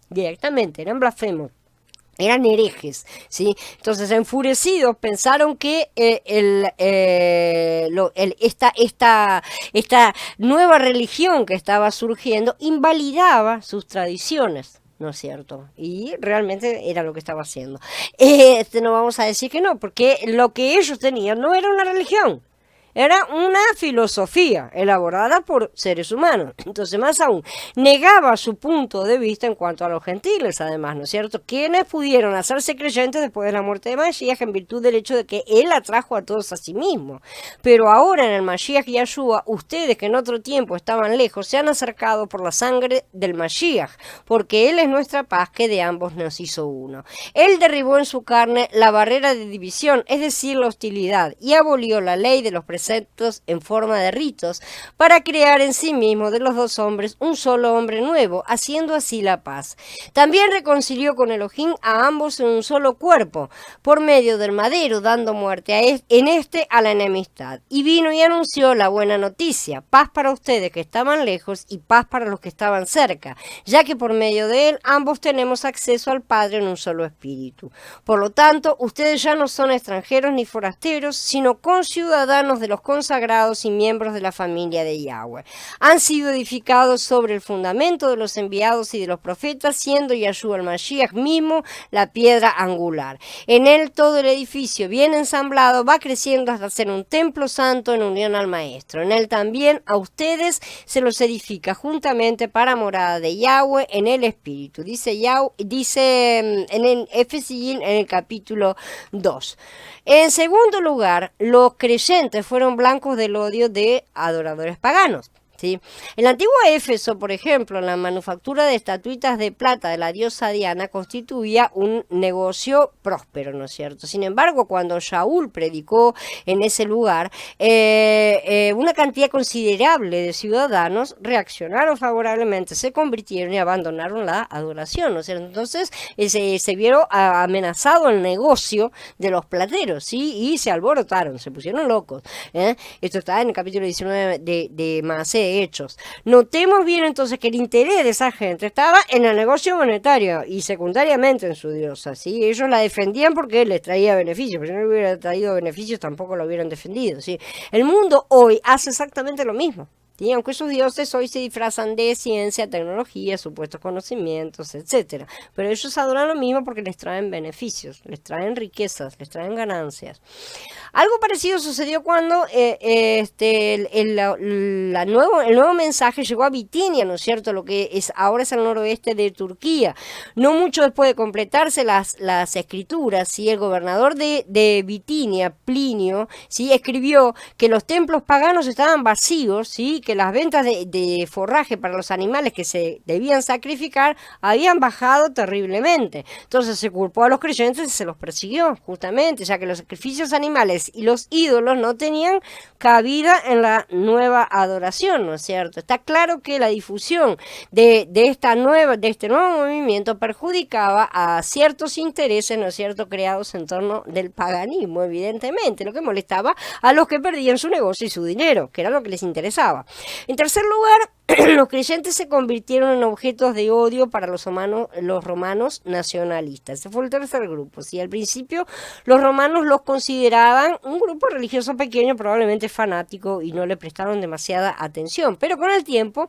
directamente, eran blasfemos. Eran herejes, ¿sí? Entonces, enfurecidos, pensaron que esta nueva religión que estaba surgiendo invalidaba sus tradiciones, ¿no es cierto? Y realmente era lo que estaba haciendo. No vamos a decir que no, porque lo que ellos tenían no era una religión. Era una filosofía elaborada por seres humanos. Entonces, más aún, negaba su punto de vista en cuanto a los gentiles, además, ¿no es cierto? Quienes pudieron hacerse creyentes después de la muerte de Mashiach en virtud del hecho de que él atrajo a todos a sí mismo. Pero ahora en el Mashiach Yahshua, ustedes que en otro tiempo estaban lejos, se han acercado por la sangre del Mashiach, porque él es nuestra paz, que de ambos nos hizo uno. Él derribó en su carne la barrera de división, es decir, la hostilidad, y abolió la ley de los preceptos en forma de ritos, para crear en sí mismo de los dos hombres un solo hombre nuevo, haciendo así la paz. También reconcilió con Elohim a ambos en un solo cuerpo, por medio del madero, dando muerte a la enemistad. Y vino y anunció la buena noticia: paz para ustedes que estaban lejos y paz para los que estaban cerca, ya que por medio de él ambos tenemos acceso al Padre en un solo espíritu. Por lo tanto, ustedes ya no son extranjeros ni forasteros, sino conciudadanos de los consagrados y miembros de la familia de Yahweh. Han sido edificados sobre el fundamento de los enviados y de los profetas, siendo Yahshua el Mashiach mismo la piedra angular. En él todo el edificio bien ensamblado va creciendo hasta ser un templo santo en unión al Maestro. En él también a ustedes se los edifica juntamente para morada de Yahweh en el Espíritu. Dice en el Efesín en el capítulo 2. En segundo lugar, los creyentes fueron blancos del odio de adoradores paganos. ¿Sí? En la antigua Éfeso, por ejemplo, la manufactura de estatuitas de plata de la diosa Diana constituía un negocio próspero, ¿no es cierto? Sin embargo, cuando Shaul predicó en ese lugar, una cantidad considerable de ciudadanos reaccionaron favorablemente, se convirtieron y abandonaron la adoración, ¿no es cierto? Entonces se vieron amenazado el negocio de los plateros, ¿sí? Y se alborotaron, se pusieron locos. Esto está en el capítulo 19 de Maaseh Hechos. Notemos bien entonces que el interés de esa gente estaba en el negocio monetario y secundariamente en su diosa, ¿sí? Ellos la defendían porque les traía beneficios, pero si no le hubiera traído beneficios tampoco lo hubieran defendido, ¿sí? El mundo hoy hace exactamente lo mismo. ¿sí? Aunque sus dioses hoy se disfrazan de ciencia, tecnología, supuestos conocimientos, etcétera. Pero ellos adoran lo mismo porque les traen beneficios, les traen riquezas, les traen ganancias. Algo parecido sucedió cuando el nuevo mensaje llegó a Bitinia, ¿no es cierto? Lo que ahora es el noroeste de Turquía. No mucho después de completarse las escrituras, ¿sí? El gobernador de Bitinia, Plinio, ¿sí? Escribió que los templos paganos estaban vacíos, ¿sí? Que las ventas de forraje para los animales que se debían sacrificar habían bajado terriblemente. Entonces se culpó a los creyentes y se los persiguió, justamente, ya que los sacrificios animales y los ídolos no tenían cabida en la nueva adoración, ¿no es cierto? Está claro que la difusión de este nuevo movimiento perjudicaba a ciertos intereses, ¿no es cierto?, creados en torno del paganismo, evidentemente, lo que molestaba a los que perdían su negocio y su dinero, que era lo que les interesaba. En tercer lugar, los creyentes se convirtieron en objetos de odio para los romanos nacionalistas. Ese fue el tercer grupo. ¿Sí? Al principio, los romanos los consideraban un grupo religioso pequeño, probablemente fanático, y no le prestaron demasiada atención. Pero con el tiempo,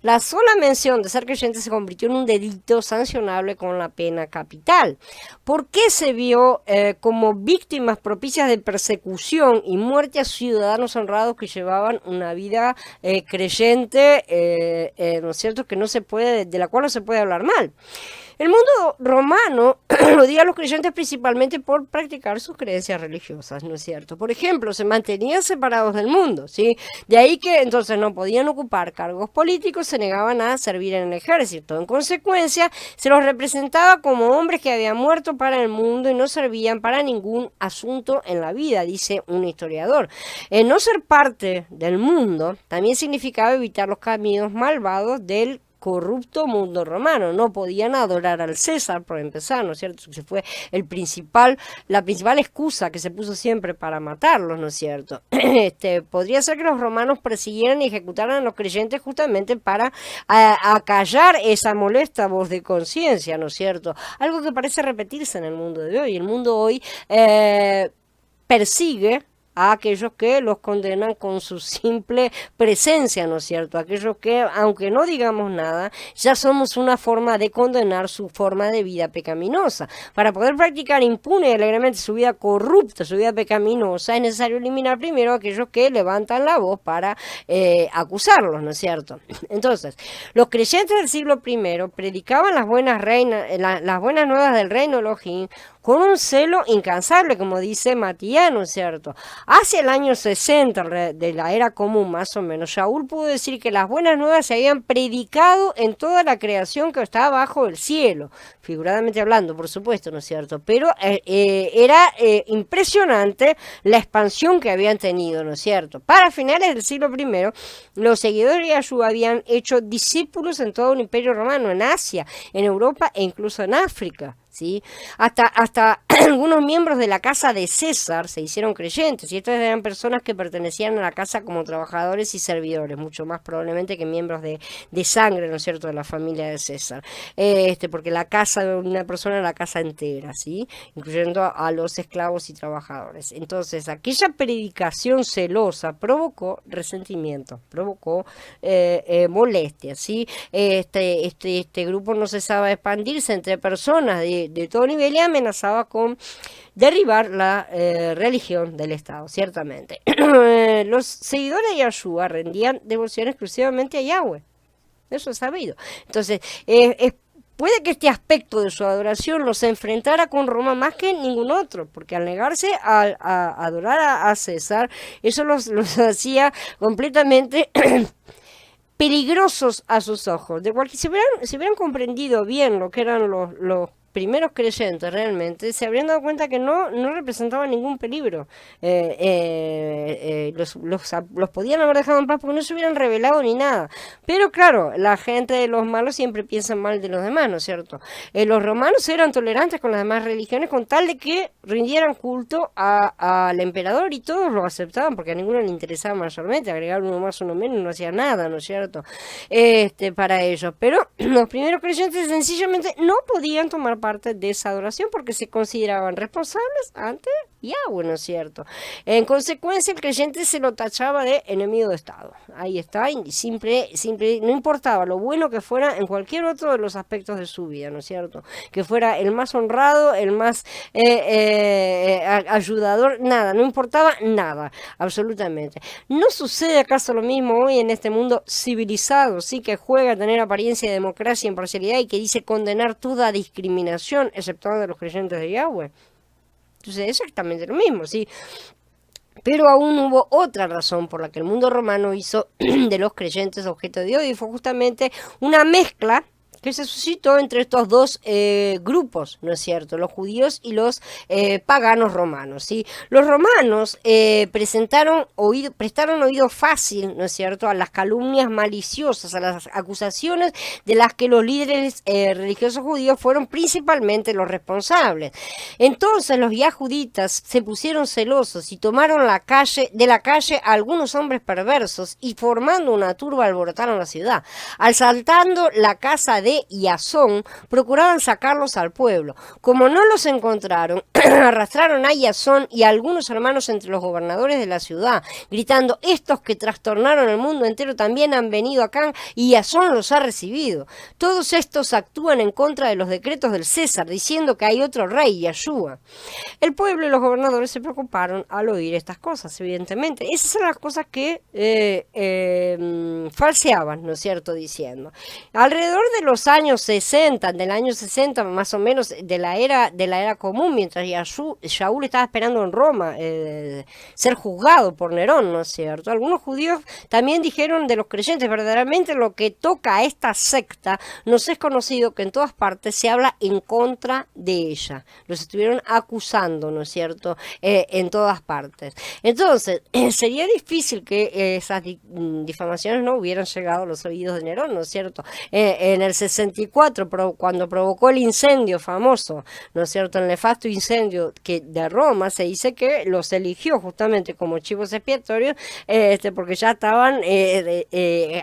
la sola mención de ser creyente se convirtió en un delito sancionable con la pena capital. ¿Por qué se vio como víctimas propicias de persecución y muerte a ciudadanos honrados que llevaban una vida creyente? ¿No es cierto?, que no se puede, de la cual no se puede hablar mal. El mundo romano odia a los creyentes principalmente por practicar sus creencias religiosas, ¿no es cierto? Por ejemplo, se mantenían separados del mundo, ¿sí? De ahí que entonces no podían ocupar cargos políticos, se negaban a servir en el ejército. En consecuencia, se los representaba como hombres que habían muerto para el mundo y no servían para ningún asunto en la vida, dice un historiador. No ser parte del mundo también significaba evitar los caminos malvados del corrupto mundo romano. No podían adorar al César, por empezar, ¿no es cierto? Que fue la principal excusa que se puso siempre para matarlos, ¿no es cierto? Podría ser que los romanos persiguieran y ejecutaran a los creyentes justamente para acallar esa molesta voz de conciencia, ¿no es cierto? Algo que parece repetirse en el mundo de hoy. El mundo hoy persigue a aquellos que los condenan con su simple presencia, ¿no es cierto? Aquellos que, aunque no digamos nada, ya somos una forma de condenar su forma de vida pecaminosa. Para poder practicar impune y alegremente su vida corrupta, su vida pecaminosa, es necesario eliminar primero a aquellos que levantan la voz para acusarlos, ¿no es cierto? Entonces, los creyentes del siglo I predicaban las buenas nuevas del reino Elohim con un celo incansable, como dice Matías, ¿no es cierto? Hacia el año 60 de la era común, más o menos, Shaul pudo decir que las buenas nuevas se habían predicado en toda la creación que estaba bajo el cielo, figuradamente hablando, por supuesto, ¿no es cierto? Pero era impresionante la expansión que habían tenido, ¿no es cierto? Para finales del siglo I, los seguidores de Yahshua habían hecho discípulos en todo un imperio romano, en Asia, en Europa e incluso en África. ¿Sí? Hasta algunos miembros de la casa de César se hicieron creyentes, y estas eran personas que pertenecían a la casa como trabajadores y servidores, mucho más probablemente que miembros de sangre, ¿no es cierto?, de la familia de César, porque la casa de una persona era la casa entera, ¿sí?, incluyendo a los esclavos y trabajadores. Entonces, aquella predicación celosa provocó resentimiento, provocó molestia, ¿sí? Este grupo no cesaba de expandirse entre personas de todo nivel y amenazaba con derribar la religión del Estado, ciertamente. Los seguidores de Yahshua rendían devoción exclusivamente a Yahweh, eso es sabido. Entonces, puede que este aspecto de su adoración los enfrentara con Roma más que ningún otro, porque al negarse a adorar a César, eso los hacía completamente peligrosos a sus ojos. Si hubieran comprendido bien lo que eran los primeros creyentes realmente, se habrían dado cuenta que no representaban ningún peligro. Los podían haber dejado en paz porque no se hubieran revelado ni nada. Pero claro, la gente de los malos siempre piensa mal de los demás, ¿no es cierto? Los romanos eran tolerantes con las demás religiones con tal de que rindieran culto al emperador, y todos lo aceptaban porque a ninguno le interesaba mayormente. Agregar uno más, uno menos, no hacía nada, ¿no es cierto? Para ellos. Pero los primeros creyentes sencillamente no podían tomar parte de esa adoración porque se consideraban responsables ante Yahweh, ¿no es cierto? En consecuencia, el creyente se lo tachaba de enemigo de Estado. Ahí está, y siempre, no importaba lo bueno que fuera en cualquier otro de los aspectos de su vida, ¿no es cierto? Que fuera el más honrado, el más ayudador, nada, no importaba nada, absolutamente. ¿No sucede acaso lo mismo hoy en este mundo civilizado, sí, que juega a tener apariencia de democracia e imparcialidad y que dice condenar toda discriminación, exceptuando a los creyentes de Yahweh? Entonces, exactamente lo mismo, ¿sí? Pero aún hubo otra razón por la que el mundo romano hizo de los creyentes objeto de odio, y fue justamente una mezcla que se suscitó entre estos dos grupos, ¿no es cierto? Los judíos y los paganos romanos, ¿sí? Los romanos prestaron oído fácil, ¿no es cierto?, a las calumnias maliciosas, a las acusaciones de las que los líderes religiosos judíos fueron principalmente los responsables. Entonces los yahuditas se pusieron celosos y tomaron de la calle a algunos hombres perversos y formando una turba alborotaron la ciudad. Asaltando la casa de Jasón, procuraban sacarlos al pueblo. Como no los encontraron, arrastraron a Jasón y a algunos hermanos entre los gobernadores de la ciudad, gritando: estos que trastornaron el mundo entero también han venido acá y Jasón los ha recibido. Todos estos actúan en contra de los decretos del César, diciendo que hay otro rey, Yahshua. El pueblo y los gobernadores se preocuparon al oír estas cosas, evidentemente. Esas son las cosas que falseaban, ¿no es cierto?, diciendo. Alrededor de los años 60, del año 60 más o menos, de la era común, mientras Shaul estaba esperando en Roma ser juzgado por Nerón, ¿no es cierto? Algunos judíos también dijeron de los creyentes: verdaderamente lo que toca a esta secta nos es conocido que en todas partes se habla en contra de ella. Los estuvieron acusando, ¿no es cierto?, en todas partes. Entonces, sería difícil que esas difamaciones no hubieran llegado a los oídos de Nerón, ¿no es cierto? En el 64, cuando provocó el incendio famoso, ¿no es cierto?, el nefasto incendio de Roma, se dice que los eligió justamente como chivos expiatorios, porque ya estaban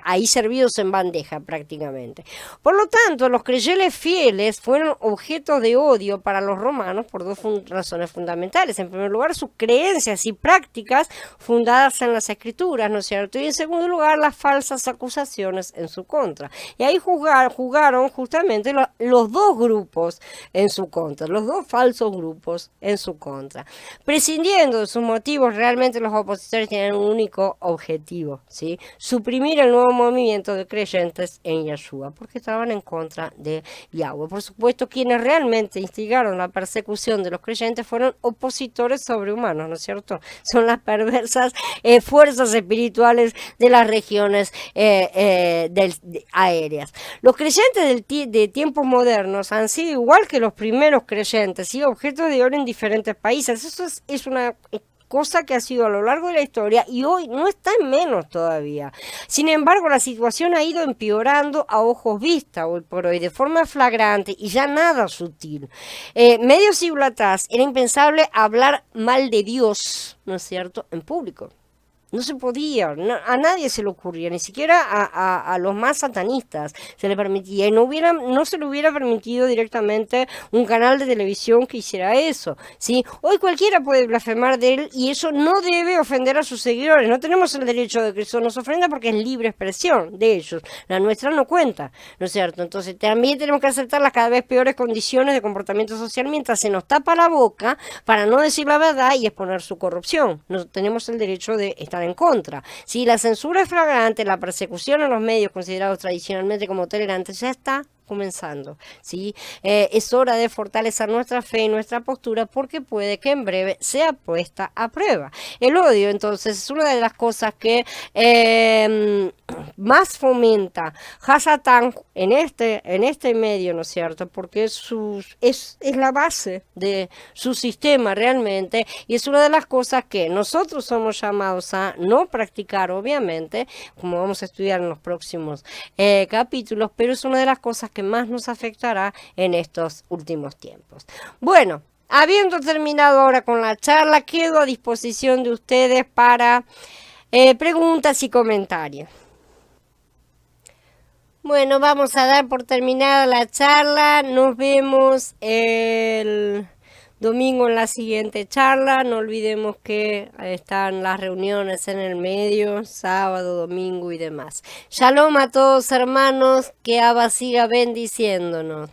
ahí servidos en bandeja prácticamente. Por lo tanto, los creyentes fieles fueron objeto de odio para los romanos por dos razones fundamentales. En primer lugar, sus creencias y prácticas fundadas en las escrituras, ¿no es cierto? Y en segundo lugar, las falsas acusaciones en su contra. Y ahí jugaron justamente los dos grupos en su contra, los dos falsos grupos en su contra. Prescindiendo de sus motivos, realmente los opositores tienen un único objetivo, ¿sí? Suprimir el nuevo movimiento de creyentes en Yahshua, porque estaban en contra de Yahweh. Por supuesto, quienes realmente instigaron la persecución de los creyentes fueron opositores sobrehumanos, ¿no es cierto? Son las perversas fuerzas espirituales de las regiones aéreas. Los creyentes de tiempos modernos han sido, igual que los primeros creyentes, ¿sí?, objetos de odio en diferentes países. Eso es una cosa que ha sido a lo largo de la historia y hoy no está en menos todavía. Sin embargo, la situación ha ido empeorando a ojos vistas hoy por hoy, de forma flagrante y ya nada sutil. Medio siglo atrás era impensable hablar mal de Dios, ¿no es cierto?, en público. No se podía, a nadie se le ocurría, ni siquiera a los más satanistas se le permitía, y no se le hubiera permitido directamente un canal de televisión que hiciera eso, ¿sí? Hoy cualquiera puede blasfemar de él y eso no debe ofender a sus seguidores. No tenemos el derecho de que eso nos ofenda porque es libre expresión de ellos, la nuestra no cuenta, ¿no es cierto? Entonces también tenemos que aceptar las cada vez peores condiciones de comportamiento social mientras se nos tapa la boca para no decir la verdad y exponer su corrupción. No tenemos el derecho de estar en contra. Si la censura es flagrante, la persecución a los medios considerados tradicionalmente como tolerantes ya está comenzando, ¿sí? Es hora de fortalecer nuestra fe y nuestra postura porque puede que en breve sea puesta a prueba. El odio, entonces, es una de las cosas que más fomenta Hasatán en este medio, ¿no es cierto? Porque es la base de su sistema realmente y es una de las cosas que nosotros somos llamados a no practicar, obviamente, como vamos a estudiar en los próximos capítulos, pero es una de las cosas que más nos afectará en estos últimos tiempos. Bueno, habiendo terminado ahora con la charla, quedo a disposición de ustedes para preguntas y comentarios. Bueno, vamos a dar por terminada la charla. Nos vemos el domingo en la siguiente charla. No olvidemos que están las reuniones en el medio, sábado, domingo y demás. Shalom a todos hermanos, que Abba siga bendiciéndonos.